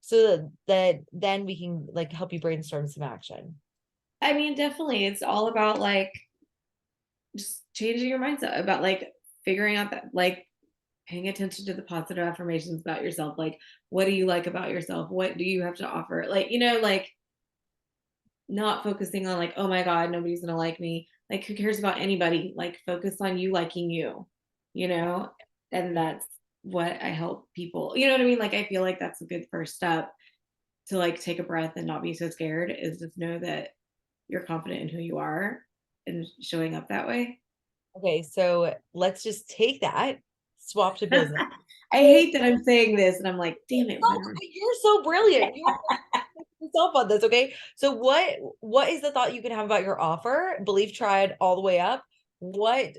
so that then we can like help you brainstorm some action. I mean, definitely. It's all about like just changing your mindset about like figuring out that like paying attention to the positive affirmations about yourself. Like, what do you like about yourself? What do you have to offer? Like, like not focusing on like, oh my God, nobody's gonna like me. Like, who cares about anybody? Like, focus on you liking you, and that's what I help people. You know what I mean? Like, I feel like that's a good first step to like take a breath and not be so scared is just know that you're confident in who you are and showing up that way. Okay, so let's just take that, swap to business. I hate that I'm saying this and I'm like, damn it. You're so brilliant. You're yourself on this, okay? So what is the thought you can have about your offer? Belief triad all the way up. What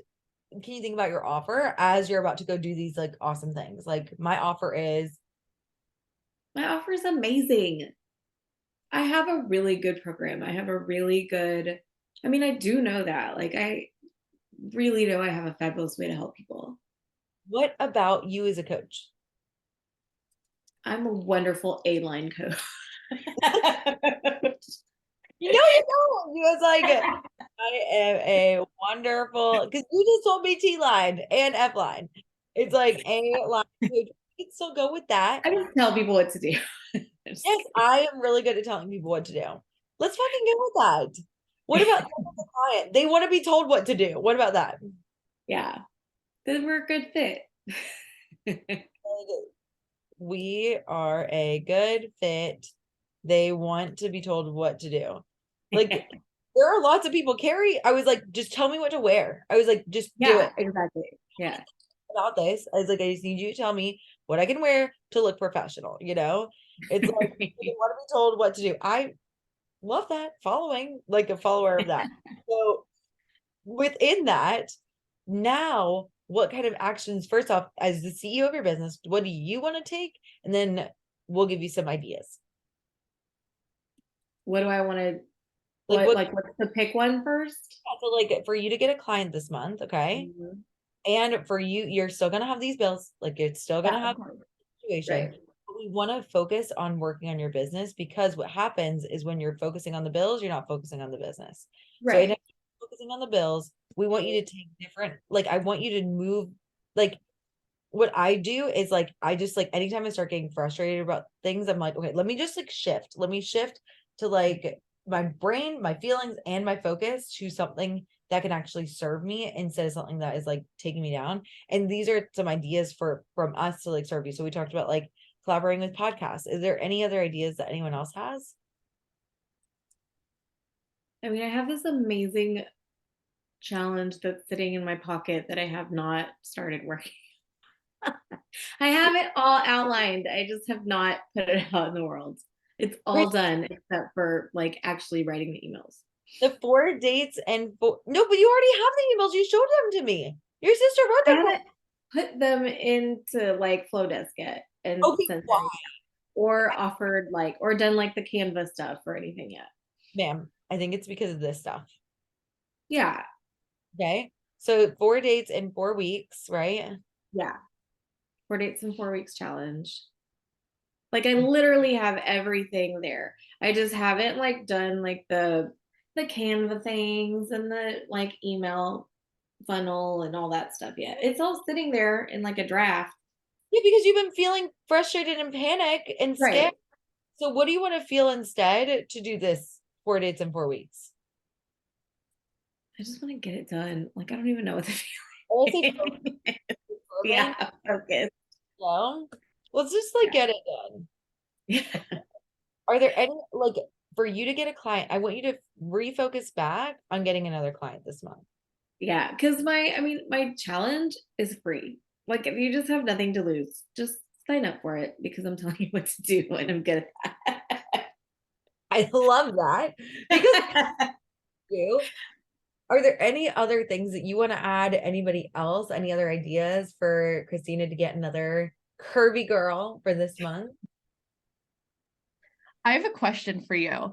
can you think about your offer as you're about to go do these like awesome things? Like my offer is My offer is amazing. I have a really good program. I have a really good, I mean, I do know that. Like, I really know I have a fabulous way to help people. What about you as a coach? I'm a wonderful A-line coach. You don't. You was like, I am a wonderful, because you just told me T line and F line. It's like A line. You can still go with that. I just tell people what to do. Yes, I am really good at telling people what to do. Let's fucking go with that. What about the client? They want to be told what to do. What about that? Yeah, then we're a good fit. We are a good fit. They want to be told what to do. Like, there are lots of people. Carrie, I was like, just tell me what to wear. I was like, just do Yeah, it. exactly. Yeah. About this, I was like, I just need you to tell me what I can wear to look professional. It's like you want to be told what to do. I love that, following, like a follower of that. So within that, now what kind of actions, first off, as the CEO of your business, what do you want to take? And then we'll give you some ideas. What do I want to, Like what, what's the pick one first? so like for you to get a client this month, okay? Mhm. And for you, you're still gonna have these bills, like it's still gonna Yeah, have of course. situation. Right. But we want to focus on working on your business, because what happens is when you're focusing on the bills, you're not focusing on the business. So Right. focusing on the bills, we want you to take different, like I want you to move, like what I do is like I just like anytime I start getting frustrated about things, I'm like, okay, let me just like shift. Let me shift to like my brain, my feelings, and my focus to something that can actually serve me instead of something that is like taking me down. And these are some ideas from us to like serve you. So we talked about like collaborating with podcasts. Is there any other ideas that anyone else has? I mean, I have this amazing challenge that's sitting in my pocket that I have not started working. I have it all outlined. I just have not put it out in the world. It's all done except for like actually writing the emails. The 4 dates and no, but you already have the emails. You showed them to me. Your sister wrote I them. haven't put them into like Flowdesk yet and Okay, sent why? them or offered like or done like the Canva stuff or anything yet. Ma'am, I think it's because of this stuff. Yeah. Okay. So 4 dates in 4 weeks, right? Yeah. 4 dates in 4 weeks challenge. Like I literally have everything there. I just haven't like done like the Canva things and the like email funnel and all that stuff yet. It's all sitting there in like a draft. Yeah, because you've been feeling frustrated and panic and scared. Right. So what do you want to feel instead to do this 4 dates in 4 weeks? I just want to get it done. Like I don't even know what to Also, feel. Yeah, focus. well, let's just like get it done. Yeah. Are there any like for you to get a client, I want you to refocus back on getting another client this month. Yeah, because my challenge is free. Like if you just have nothing to lose, just sign up for it because I'm telling you what to do and I'm good at I love that because that. you. Are there any other things that you want to add? Anybody else? Any other ideas for Christina to get another curvy girl for this month? I have a question for you,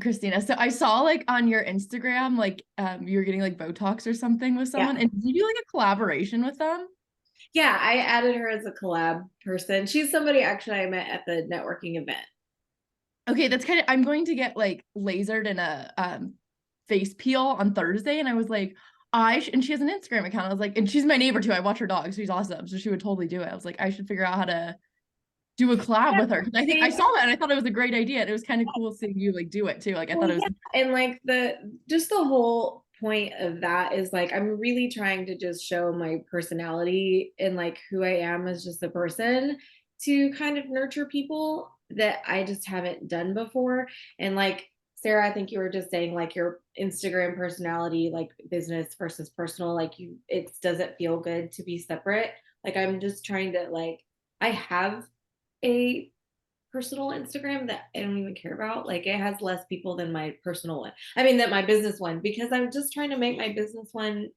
Christina. So I saw like on your Instagram, like you were getting like Botox or something with someone, Yeah. and did you do like a collaboration with them? Yeah, I added her as a collab person. She's somebody actually I met at the networking event. Okay, that's kind of I'm going to get like lasered in a face peel on Thursday, and I was like, and she has an Instagram account. I was like, and she's my neighbor too. I watch her dog, so she's awesome. So she would totally do it. I was like, I should figure out how to do a collab with her because I think I saw that and I thought it was a great idea. And it was kind of cool seeing you like do it too. Like I thought it was And like just the whole point of that is like I'm really trying to just show my personality and like who I am as just a person to kind of nurture people that I just haven't done before. And like Sarah, I think you were just saying like your Instagram personality, like business versus personal, like it doesn't feel good to be separate. Like I'm just trying to like I have a personal Instagram that I don't even care about. Like it has less people than my personal one. I mean, than my business one, because I'm just trying to make my business one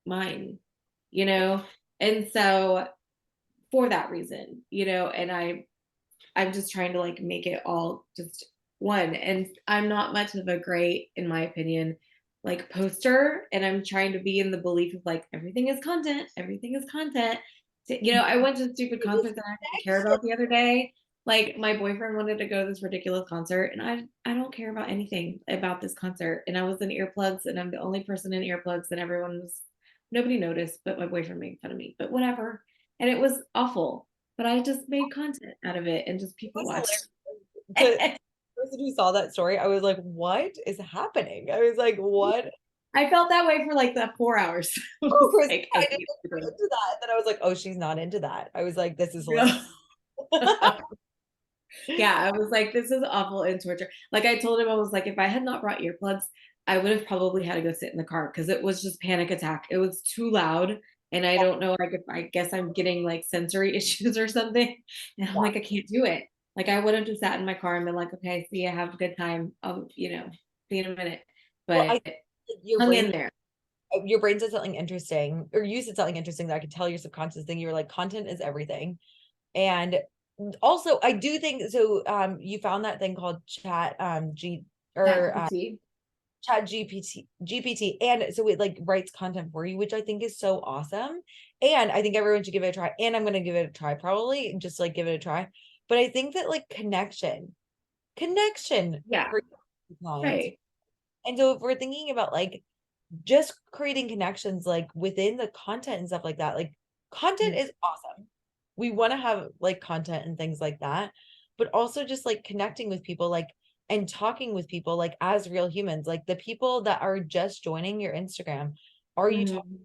mine, you know? And so for that reason, and I I'm just trying to like make it all just one. And I'm not much of a great, in my opinion, like poster. And I'm trying to be in the belief of like everything is content, everything is content. You know, I went to a stupid concert that I didn't care about the other day. Like my boyfriend wanted to go to this ridiculous concert, and I don't care about anything about this concert. And I was in earplugs, and I'm the only person in earplugs, and nobody noticed, but my boyfriend made fun of me. But whatever. And it was awful. But I just made content out of it, and just people was watched. The person who saw that story, I was like, what is happening? I was like, what? I felt that way for like the 4 hours. Oh, Chris, Like, I I didn't hate get this. into that. Then I was like, oh, she's not into that. I was like, this is Yeah. hilarious. Yeah, I was like, this is awful and torture. Like I told him, I was like, if I had not brought earplugs, I would have probably had to go sit in the car because it was just panic attack. It was too loud. And I don't know, like if I guess I'm getting like sensory issues or something. And I'm like, I can't do it. Like I would have just sat in my car and been like, okay, see, I have a good time. I'll, you know, see you in a minute. Well, But your hung brain, in there. your brain said something interesting, or you said something interesting that I could tell your subconscious thing. You were like, content is everything. And also I do think so. You found that thing called ChatGPT. Chat GPT, and so it like writes content for you, which I think is so awesome. And I think everyone should give it a try. And I'm gonna give it a try, probably, and just like give it a try. But I think that like connection Yeah, for clients. right. And so if we're thinking about like just creating connections like within the content and stuff like that, like content is awesome. We want to have like content and things like that, but also just like connecting with people, like, and talking with people like as real humans, like the people that are just joining your Instagram. Are you talking?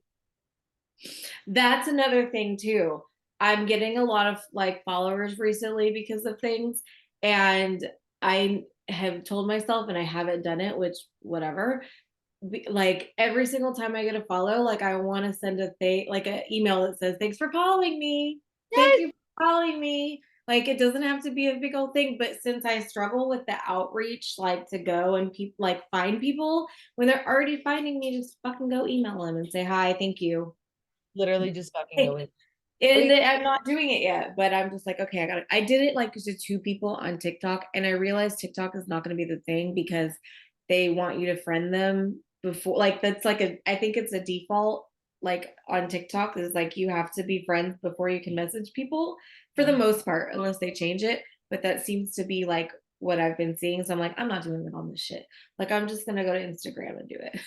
That's another thing too. I'm getting a lot of like followers recently because of things. And I have told myself, and I haven't done it, which whatever. Like every single time I get a follow, like I want to send a thing, like an email that says, thanks for following me. Thank you for following me. Like it doesn't have to be a big old thing, but since I struggle with the outreach, like to go and people like find people when they're already finding me, just fucking go email them and say hi, thank you. Literally just fucking going. And I'm not doing it yet, but I'm just like, okay, I did it like to 2 people on TikTok, and I realized TikTok is not going to be the thing because they want you to friend them before, like that's like I think it's a default like on TikTok is like you have to be friends before you can message people for the most part, unless they change it. But that seems to be like what I've been seeing. So I'm like, I'm not doing it on this shit. Like I'm just gonna go to Instagram and do it.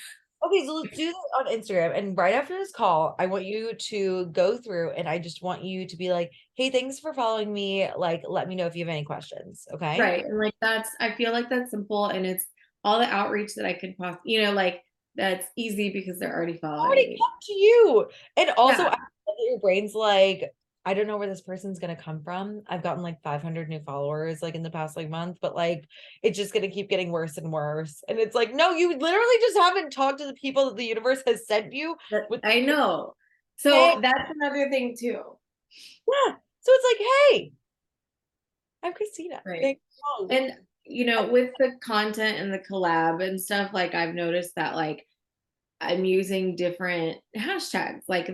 Okay, so let's do this on Instagram. And right after this call, I want you to go through and I just want you to be like, hey, thanks for following me. Like, let me know if you have any questions. Okay. Right. And like I feel like that's simple, and it's all the outreach that I could possibly, like that's easy because they're already following Already me. come to you. And also, Yeah. I love that your brain's like, I don't know where this person's gonna come from. I've gotten like 500 new followers like in the past like month, but like it's just gonna keep getting worse and worse. And it's like, no, you literally just haven't talked to the people that the universe has sent you with. I know. Hey, So that's another thing too. yeah. So it's like, hey, I'm Christina. Right. Thank you. And with the content and the collab and stuff, like I've noticed that like I'm using different hashtags. Like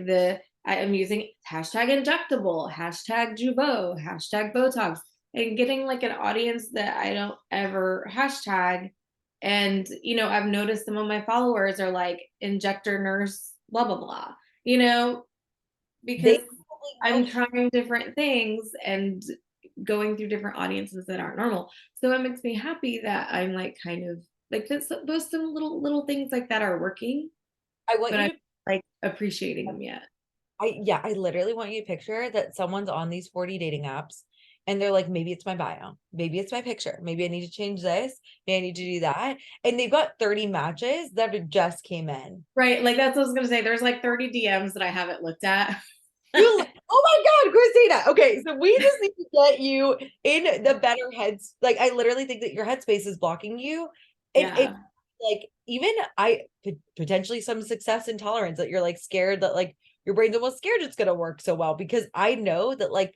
I'm using hashtag injectable, hashtag Jeuveau, hashtag Botox, and getting like an audience that I don't ever hashtag. And I've noticed some of my followers are like injector nurse, blah blah blah. Because They I'm trying different things and going through different audiences that aren't normal. So it makes me happy that I'm like kind of like those some little things like that are working, I want but you I'm to like appreciating them yet. I literally want you to picture that someone's on these 40 dating apps and they're like, maybe it's my bio, maybe it's my picture, maybe I need to change this, maybe I need to do that. And they've got 30 matches that just came in. Right. Like that's what I was gonna say. There's like 30 DMs that I haven't looked at. Oh my God, Christina. Okay, so we just need to get you in the better heads. Like, I literally think that your headspace is blocking you. And Yeah. like even potentially some success intolerance that you're like scared that like your brain's almost scared it's gonna work so well, because I know that like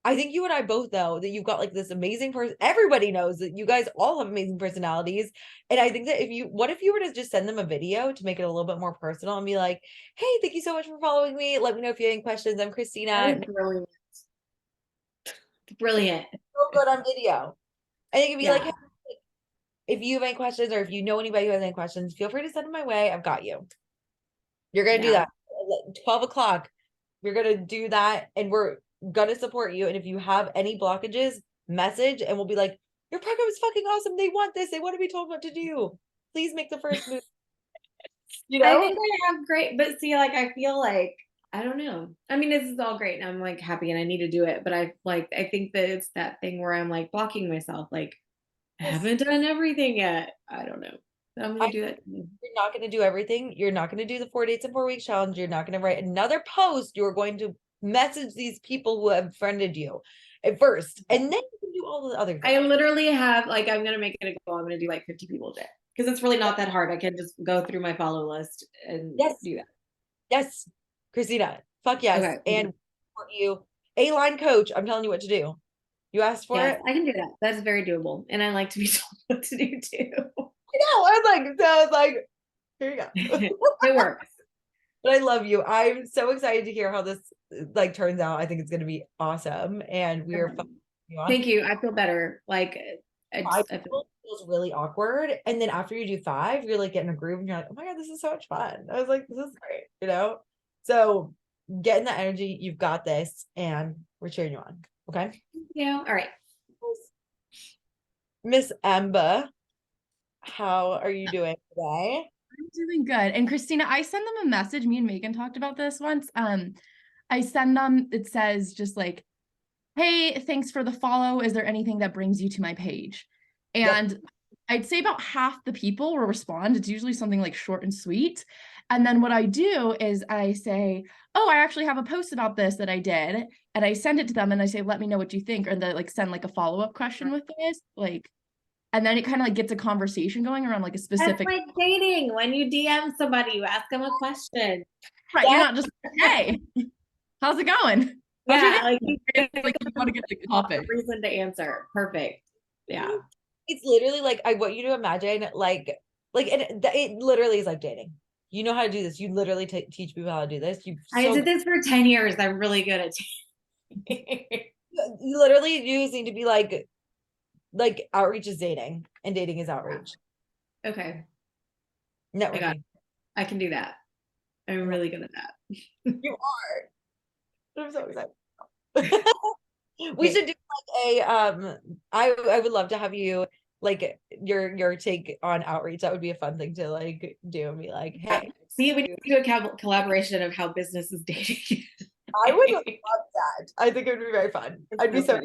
I think you and I both know that you've got like this amazing person. Everybody knows that you guys all have amazing personalities. And I think that what if you were to just send them a video to make it a little bit more personal and be like, hey, thank you so much for following me. Let me know if you have any questions. I'm Christina. That is brilliant. Brilliant. so good on video. And it can be like, Yeah. hey, if you have any questions or if you know anybody who has any questions, feel free to send them my way. I've got you. You're gonna do Yeah. that. 12 o'clock. You're gonna do that, and we're gonna support you. And if you have any blockages, message, and we'll be like, your program is fucking awesome. They want this. They want to be told what to do. Please make the first move. You I know? think I have great, but see, like, I feel like, I don't know. I mean, this is all great and I'm like happy and I need to do it, but I think that it's that thing where I'm like blocking myself, like, I Yes. haven't done everything yet. I don't know. I'm gonna do that. You're not going to do everything. You're not going to do the 4 dates in 4 weeks challenge. You're not going to write another post. You're going to message these people who have friended you at first, and then you can do all the other I things. literally have, like, I'm gonna make it a goal. I'm gonna do like 50 people a day because it's really not that hard. I can just go through my follow list and Yes. do that. Yes, Christina. Fuck yes. Okay. And for you, A-line coach. I'm telling you what to do. You asked for Yes, it. I can do that. That's very doable, and I like to be told what to do too. I was like, here you go. It works. But I love you. I'm so excited to hear how this like turns out. I think it's going to be awesome, and we are Okay. fucking you on. Thank you. I feel better. Like, I Five feel, people feels really awkward, and then after you do 5, you're like getting a groove, and you're like, oh my god, this is so much fun. I was like, this is great, you know. So getting the energy, you've got this, and we're cheering you on. Okay, all right. Miss Emba, how are you doing today? I'm doing good. And Christina, I send them a message. Me and Megan talked about this once. I send them, it says just like, hey, thanks for the follow. Is there anything that brings you to my page? And I'd say about half the people will respond. It's usually something like short and sweet. And then what I do is I say, oh, I actually have a post about this that I did. And I send it to them and I say, let me know what you think. Or they like send like a follow-up question with this. Like, and then it kind of like gets a conversation going around like a That's specific. like dating. When you DM somebody, you ask them a question. Right, you're not just hey, how's it going? How's your Yeah, day? like you Like you want to get the topic. reason to answer. Perfect. Yeah. It's literally like I want you to imagine like it literally is like dating. You know how to do this. You literally teach people how to do this. I did this for 10 years. I'm really good at You literally you just need to be like outreach is dating and dating is outreach. Okay. Networking. I can do that. I'm really good at that. You are. I'm so excited. We should do like a I would love to have you like your take on outreach. That would be a fun thing to like do and be like, hey. See, we need to do a collaboration of how business is dating. I would love that. I think it would be very fun. I'd be so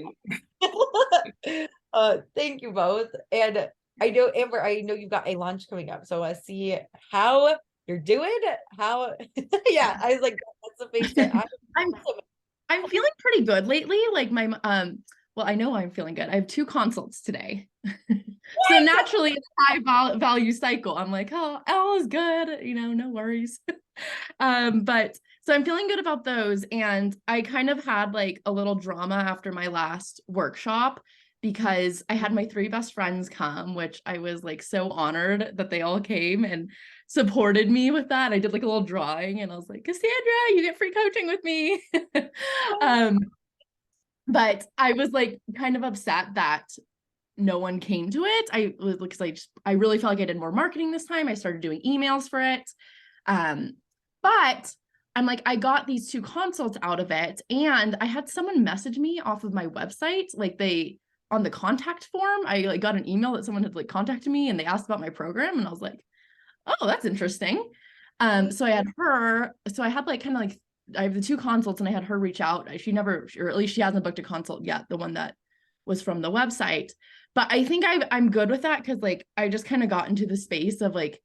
thank you both. And I know Amber, I know you've got a launch coming up. So see how you're doing. How yeah, I was like, that's the face that I'm feeling pretty good lately. Like my well, I know I'm feeling good. I have 2 consults today. So naturally it's high value cycle. I'm like, oh, all is good, you know, no worries. But so I'm feeling good about those. And I kind of had like a little drama after my last workshop because I had my 3 best friends come, which I was like so honored that they all came and supported me with that. I did like a little drawing and I was like, Cassandra, you get free coaching with me. But I was like kind of upset that no one came to it. I was because I really felt like I did more marketing this time. I started doing emails for it. But I'm like, I got these 2 consults out of it. And I had someone message me off of my website. Like they on the contact form, I like got an email that someone had like contacted me and they asked about my program. And I was like, oh, that's interesting. So I had her, so I had like kind of like I have the 2 consults and I had her reach out. She never, or at least she hasn't booked a consult yet, the one that was from the website. But I think I'm good with that because like I just kind of got into the space of like,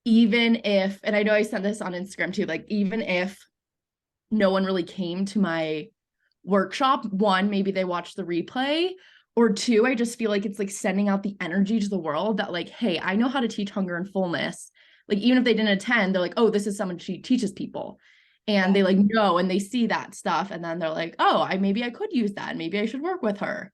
even if, and I know I sent this on Instagram too, like even if no one really came to my workshop, 1, maybe they watched the replay, or 2, I just feel like it's like sending out the energy to the world that like, hey, I know how to teach hunger and fullness. Like even if they didn't attend, they're like, oh, this is someone she teaches people. And they like know and they see that stuff and then they're like, oh, maybe I could use that. Maybe I should work with her.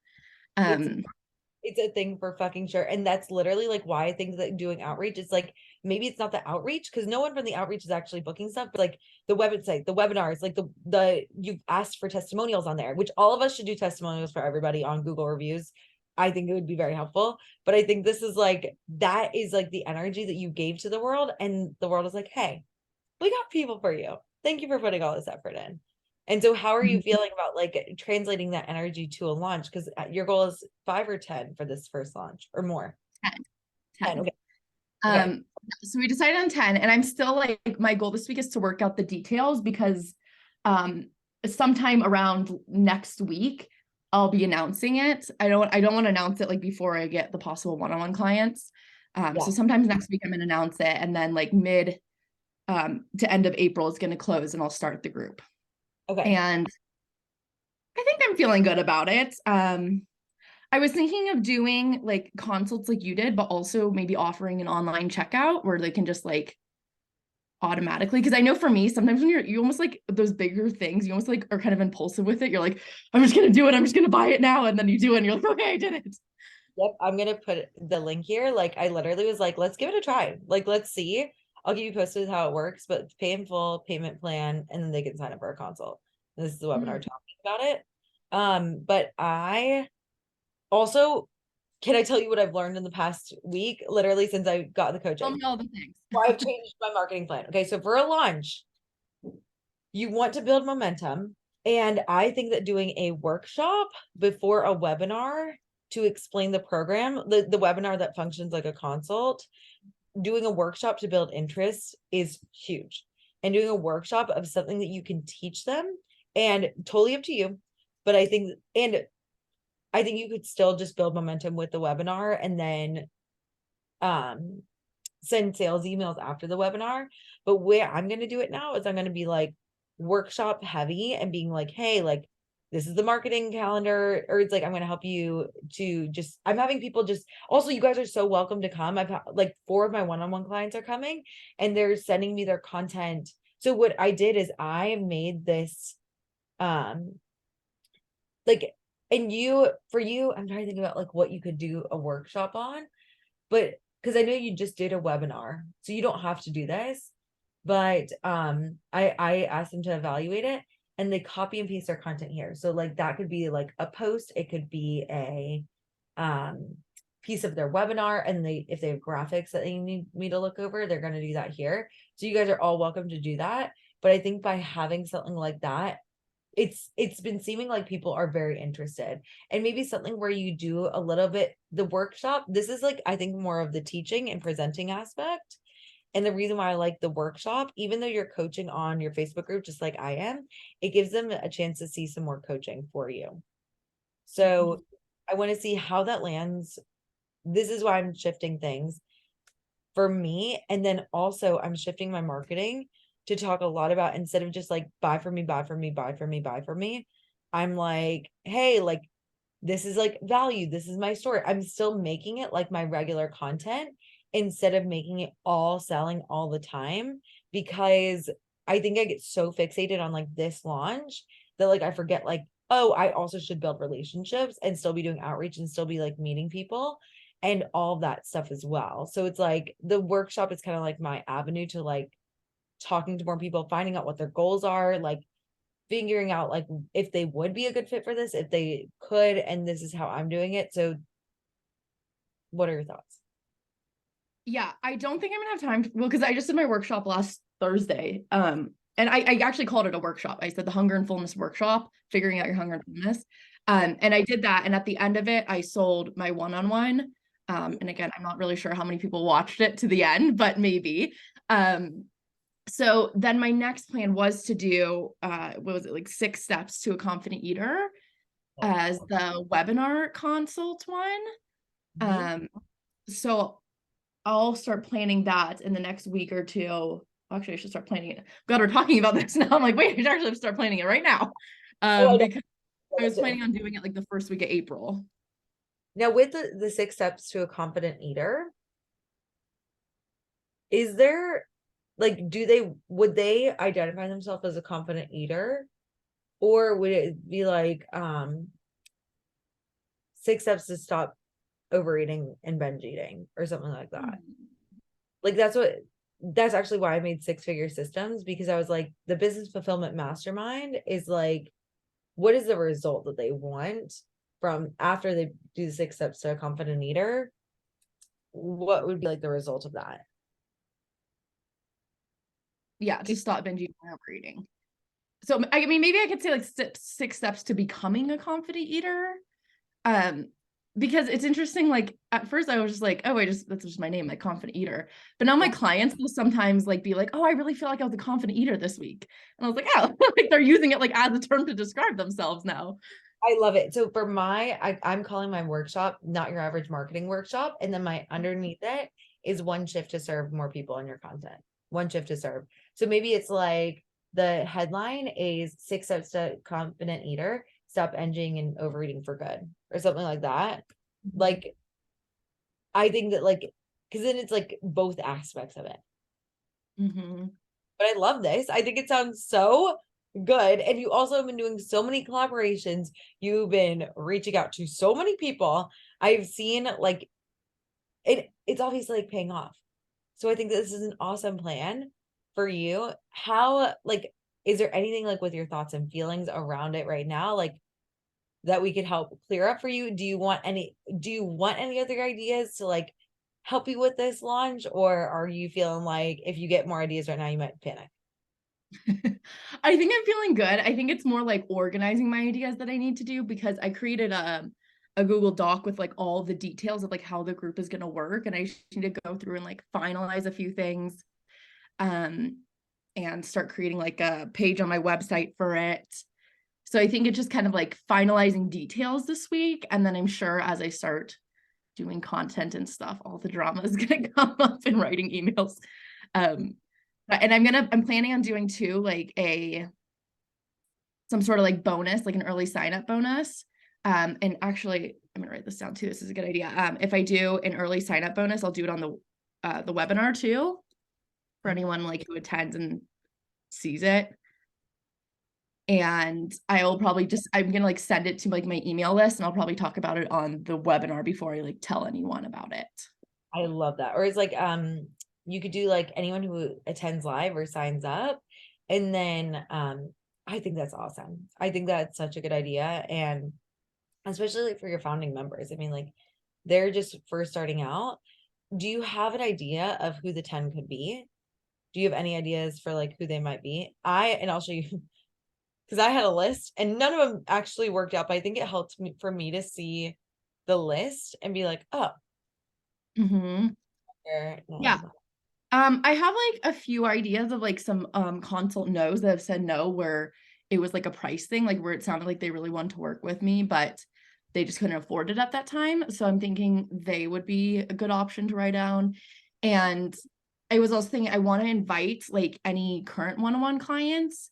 It's a thing for fucking sure. And that's literally like why I think that doing outreach is like maybe it's not the outreach, because no one from the outreach is actually booking stuff, but like the website, the webinars, like the you've asked for testimonials on there, which all of us should do testimonials for everybody on Google reviews. I think it would be very helpful. But I think this is like, that is like the energy that you gave to the world, and the world is like, hey, we got people for you. Thank you for putting all this effort in. And so how are you feeling about like translating that energy to a launch? Because your goal is 5 or 10 for this first launch, or more? 10. 10. Okay. So we decided on 10, and I'm still like, my goal this week is to work out the details, because sometime around next week I'll be announcing it. I don't want to announce it like before I get the possible one-on-one clients. So sometimes next week I'm gonna announce it, and then like mid to end of April is gonna close, and I'll start the group. Okay. And I think I'm feeling good about it. I was thinking of doing like consults like you did, but also maybe offering an online checkout where they can just like automatically, because I know for me, sometimes when you almost like those bigger things, you almost like are kind of impulsive with it. You're like, I'm just gonna do it, I'm just gonna buy it now. And then you do it and you're like, okay, I did it. Yep, I'm gonna put the link here. Like, I literally was like, let's give it a try. Like, let's see. I'll keep you posted with how it works, but it's pay in full, payment plan, and then they can sign up for a consult. This is the webinar talking about it. But I also, can I tell you what I've learned in the past week, literally since I got the Tell coaching? me all the things. Well, I've changed my marketing plan. Okay, so for a launch, you want to build momentum. And I think that doing a workshop before a webinar to explain the program, the webinar that functions like a consult, doing a workshop to build interest is huge. And doing a workshop of something that you can teach them, and totally up to you. But I think you could still just build momentum with the webinar, and then send sales emails after the webinar. But where I'm going to do it now is I'm going to be like workshop heavy, and being like, hey, like, this is the marketing calendar, or it's like, I'm going to help you to just, I'm having people just, also, you guys are so welcome to come. I've had like 4 of my one-on-one clients are coming, and they're sending me their content. So what I did is I made this, like, and for you, I'm trying to think about like what you could do a workshop on, but because I know you just did a webinar, so you don't have to do this, but I asked them to evaluate it, and they copy and paste their content here. So like that could be like a post, it could be a piece of their webinar, and if they have graphics that they need me to look over, they're going to do that here. So you guys are all welcome to do that. But I think by having something like that, it's been seeming like people are very interested. And maybe something where you do a little bit, the workshop, this is like, I think, more of the teaching and presenting aspect. And the reason why I like the workshop, even though you're coaching on your Facebook group, just like I am, it gives them a chance to see some more coaching for you. So I want to see how that lands. This is why I'm shifting things for me. And then also I'm shifting my marketing to talk a lot about, instead of just like, buy for me, buy for me, buy for me, buy for me, I'm like, hey, like, this is like value. This is my story. I'm still making it like my regular content, instead of making it all selling all the time, because I think I get so fixated on like this launch that like I forget like, oh, I also should build relationships and still be doing outreach and still be like meeting people and all that stuff as well. So it's like the workshop is kind of like my avenue to like talking to more people, finding out what their goals are, like figuring out like if they would be a good fit for this, if they could, and this is how I'm doing it. So what are your thoughts? Yeah, I don't think I'm gonna have time well, because I just did my workshop last Thursday. And I actually called it a workshop. I said the Hunger and Fullness Workshop, figuring out your hunger and fullness. And I did that. And at the end of it, I sold my one-on-one. And again, I'm not really sure how many people watched it to the end, but maybe. So then my next plan was to do, what was it, like 6 steps to a confident eater as the webinar consult one. So I'll start planning that in the next week or two. Actually, I should start planning it. God, we're talking about this now. I'm like, wait, I should actually start planning it right now. Because I was planning on doing it like the first week of April. Now with the 6 steps to a confident eater, is there like, would they identify themselves as a confident eater, or would it be like 6 steps to stop overeating and binge eating or something like that? Like that's actually why I made Six Figure Systems, because I was like, the business fulfillment mastermind is like, what is the result that they want from after they do the 6 steps to a confident eater? What would be like the result of that? Yeah, to stop binging and overeating. So I mean, maybe I could say like 6 steps to becoming a confident eater. Because it's interesting, like at first I was just like, oh, that's just my name, like confident eater. But now my clients will sometimes like be like, oh, I really feel like I was a confident eater this week. And I was like, oh, like they're using it like as a term to describe themselves now. I love it. So for I'm calling my workshop Not Your Average Marketing Workshop, and then my underneath it is one shift to serve more people in your content. One shift to serve. So maybe it's like the headline is 6 steps to confident eater, stop binging and overeating for good, or something like that. Like, I think that like, because then it's like both aspects of it. Mm-hmm. But I love this. I think it sounds so good. And you also have been doing so many collaborations. You've been reaching out to so many people. I've seen like it's obviously like paying off. So I think this is an awesome plan for you. How, like, is there anything like with your thoughts and feelings around it right now? Like, that we could help clear up for you? Do you want any other ideas to like help you with this launch? Or are you feeling like if you get more ideas right now, you might panic? I think I'm feeling good. I think it's more like organizing my ideas that I need to do, because I created a Google Doc with like all the details of like how the group is going to work, and I just need to go through and like finalize a few things, and start creating like a page on my website for it. So I think it's just kind of like finalizing details this week, and then I'm sure as I start doing content and stuff, all the drama is going to come up in writing emails. And I'm planning on doing too, like some sort of like bonus, like an early sign up bonus. And actually I'm gonna write this down too. This is a good idea. If I do an early sign up bonus, I'll do it on the webinar too, for anyone like who attends and sees it. And I'm gonna like send it to like my email list, and I'll probably talk about it on the webinar before I like tell anyone about it. I love that. Or it's like, you could do like anyone who attends live or signs up. And then, I think that's awesome. I think that's such a good idea. And especially like for your founding members. I mean, like they're just first starting out. Do you have an idea of who the 10 could be? Do you have any ideas for like who they might be? And I'll show you, because I had a list and none of them actually worked out, but I think it helped me for me to see the list and be like, oh, Mm-hmm. Yeah. no. I have like a few ideas of like some consult no's that have said no, where it was like a price thing, like where it sounded like they really wanted to work with me, but they just couldn't afford it at that time. So I'm thinking they would be a good option to write down. And I was also thinking I want to invite like any current one-on-one clients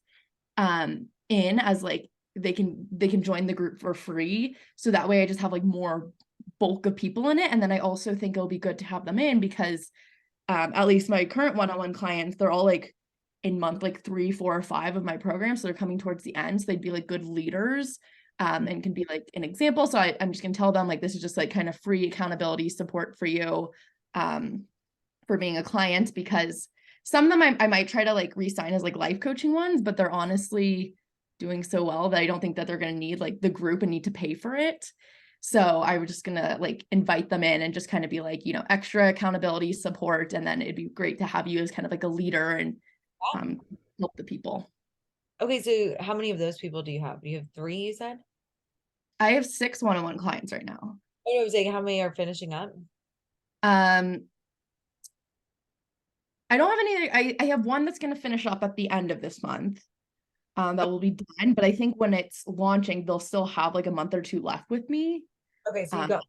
in as like they can join the group for free. So that way I just have like more bulk of people in it. And then I also think it'll be good to have them in because at least my current one-on-one clients, they're all like in month like 3, 4, or 5 of my program. So they're coming towards the end. So they'd be like good leaders and can be like an example. So I'm just gonna tell them like, this is just like kind of free accountability support for you for being a client, because some of them I might try to like re-sign as like life coaching ones, but they're honestly doing so well that I don't think that they're going to need like the group and need to pay for it. So I was just gonna like invite them in and just kind of be like, extra accountability support. And then it'd be great to have you as kind of like a leader and help the people. Okay, so how many of those people do you have? Do you have 3, you said? I have 6 one-on-one clients right now. I was saying, how many are finishing up? I don't have any, I have one that's going to finish up at the end of this month. That will be done, but I think when it's launching, they'll still have like a month or 2 left with me. Okay, so you got,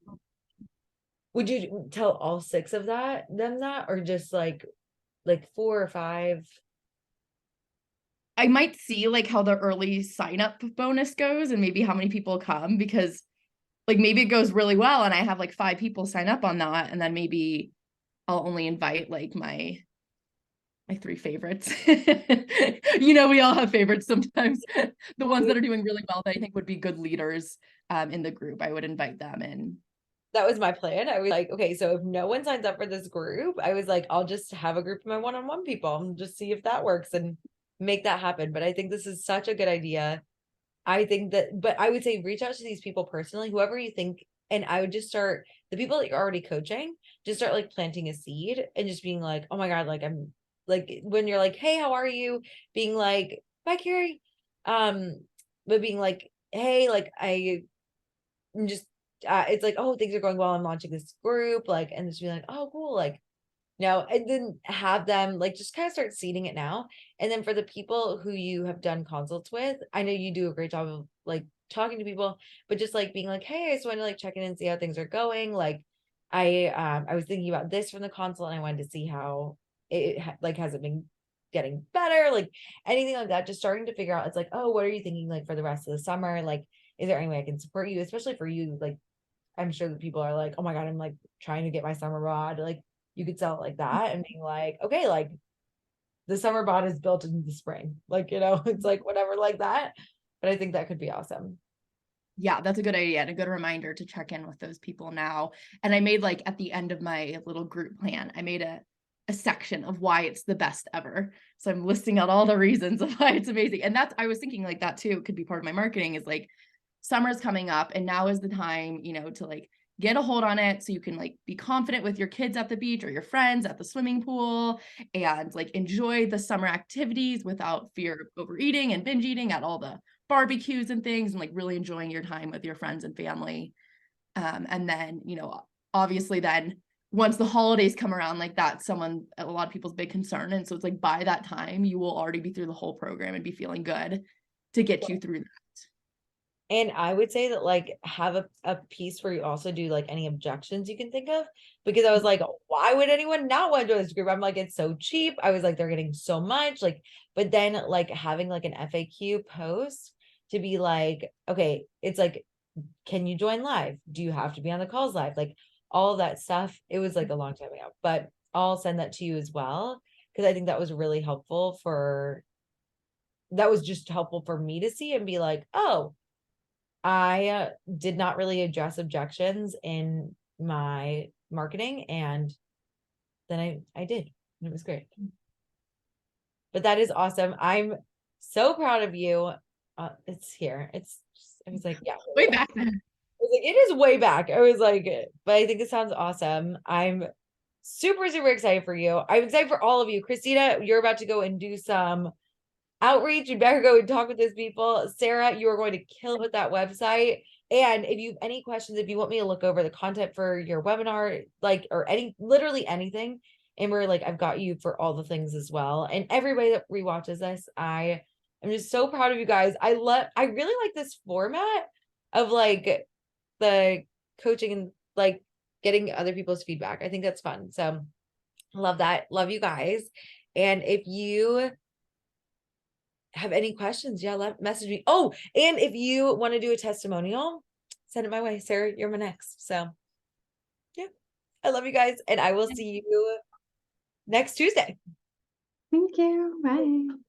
would you tell all 6 of them that, or just like 4 or 5? I might see like how the early sign up bonus goes and maybe how many people come, because like maybe it goes really well and I have like 5 people sign up on that, and then maybe I'll only invite like my 3 favorites. We all have favorites sometimes. The ones that are doing really well that I think would be good leaders in the group, I would invite them in. that was my plan. I was like, okay, so if no one signs up for this group, I was like, I'll just have a group of my one-on-one people and just see if that works and make that happen. But I think this is such a good idea. I think that, but I would say reach out to these people personally, whoever you think, and I would just start the people that you're already coaching, just start like planting a seed and just being like, oh my God, like I'm like when you're like, hey, how are you? Being like, bye, Carrie. But being like, hey, like I'm just it's like, oh, things are going well. I'm launching this group, like, and just be like, oh, cool, like no, and then have them like just kind of start seeding it now. And then for the people who you have done consults with, I know you do a great job of like talking to people, but just like being like, hey, I just want to like check in and see how things are going. Like I was thinking about this from the consult and I wanted to see how like has it been getting better, like anything like that, just starting to figure out. It's like, oh, what are you thinking like for the rest of the summer? Like, is there any way I can support you, especially for you? Like, I'm sure that people are like, oh my God, I'm like trying to get my summer bod. Like, you could sell it like that and being like, okay, like the summer bod is built in the spring. Like, it's like whatever like that. But I think that could be awesome. Yeah, that's a good idea and a good reminder to check in with those people now. And I made like at the end of my little group plan, I made a section of why it's the best ever. So I'm listing out all the reasons of why it's amazing. And that's, I was thinking like that too, could be part of my marketing is like summer's coming up and now is the time, to like get a hold on it so you can like be confident with your kids at the beach or your friends at the swimming pool and like enjoy the summer activities without fear of overeating and binge eating at all the barbecues and things and like really enjoying your time with your friends and family. And then, obviously then once the holidays come around, like that's a lot of people's big concern. And so it's like by that time, you will already be through the whole program and be feeling good to get you through that. And I would say that like have a piece where you also do like any objections you can think of, because I was like, why would anyone not want to join this group? I'm like, it's so cheap. I was like, they're getting so much, like, but then like having like an FAQ post to be like, okay, it's like, can you join live? Do you have to be on the calls live? Like all that stuff. It was like a long time ago, but I'll send that to you as well. Cause I think that was really helpful that was just helpful for me to see and be like, oh, I did not really address objections in my marketing, and then I did, and it was great. But that is awesome. I'm so proud of you. It's here. I was like, yeah, Way back then. I was like, it is way back. I was like, but I think it sounds awesome. I'm super, super excited for you. I'm excited for all of you. Christina, you're about to go and do some outreach. You better go and talk with those people. Sarah, you are going to kill it with that website. And if you have any questions, if you want me to look over the content for your webinar, like, or literally anything, Amber, like I've got you for all the things as well. And everybody that rewatches this, I'm just so proud of you guys. I really like this format of like the coaching and like getting other people's feedback. I think that's fun. So love that. Love you guys. And if you have any questions, message me. Oh, and if you want to do a testimonial, send it my way. Sarah, you're my next. So yeah, I love you guys, and I will see you next Tuesday. Thank you. Bye.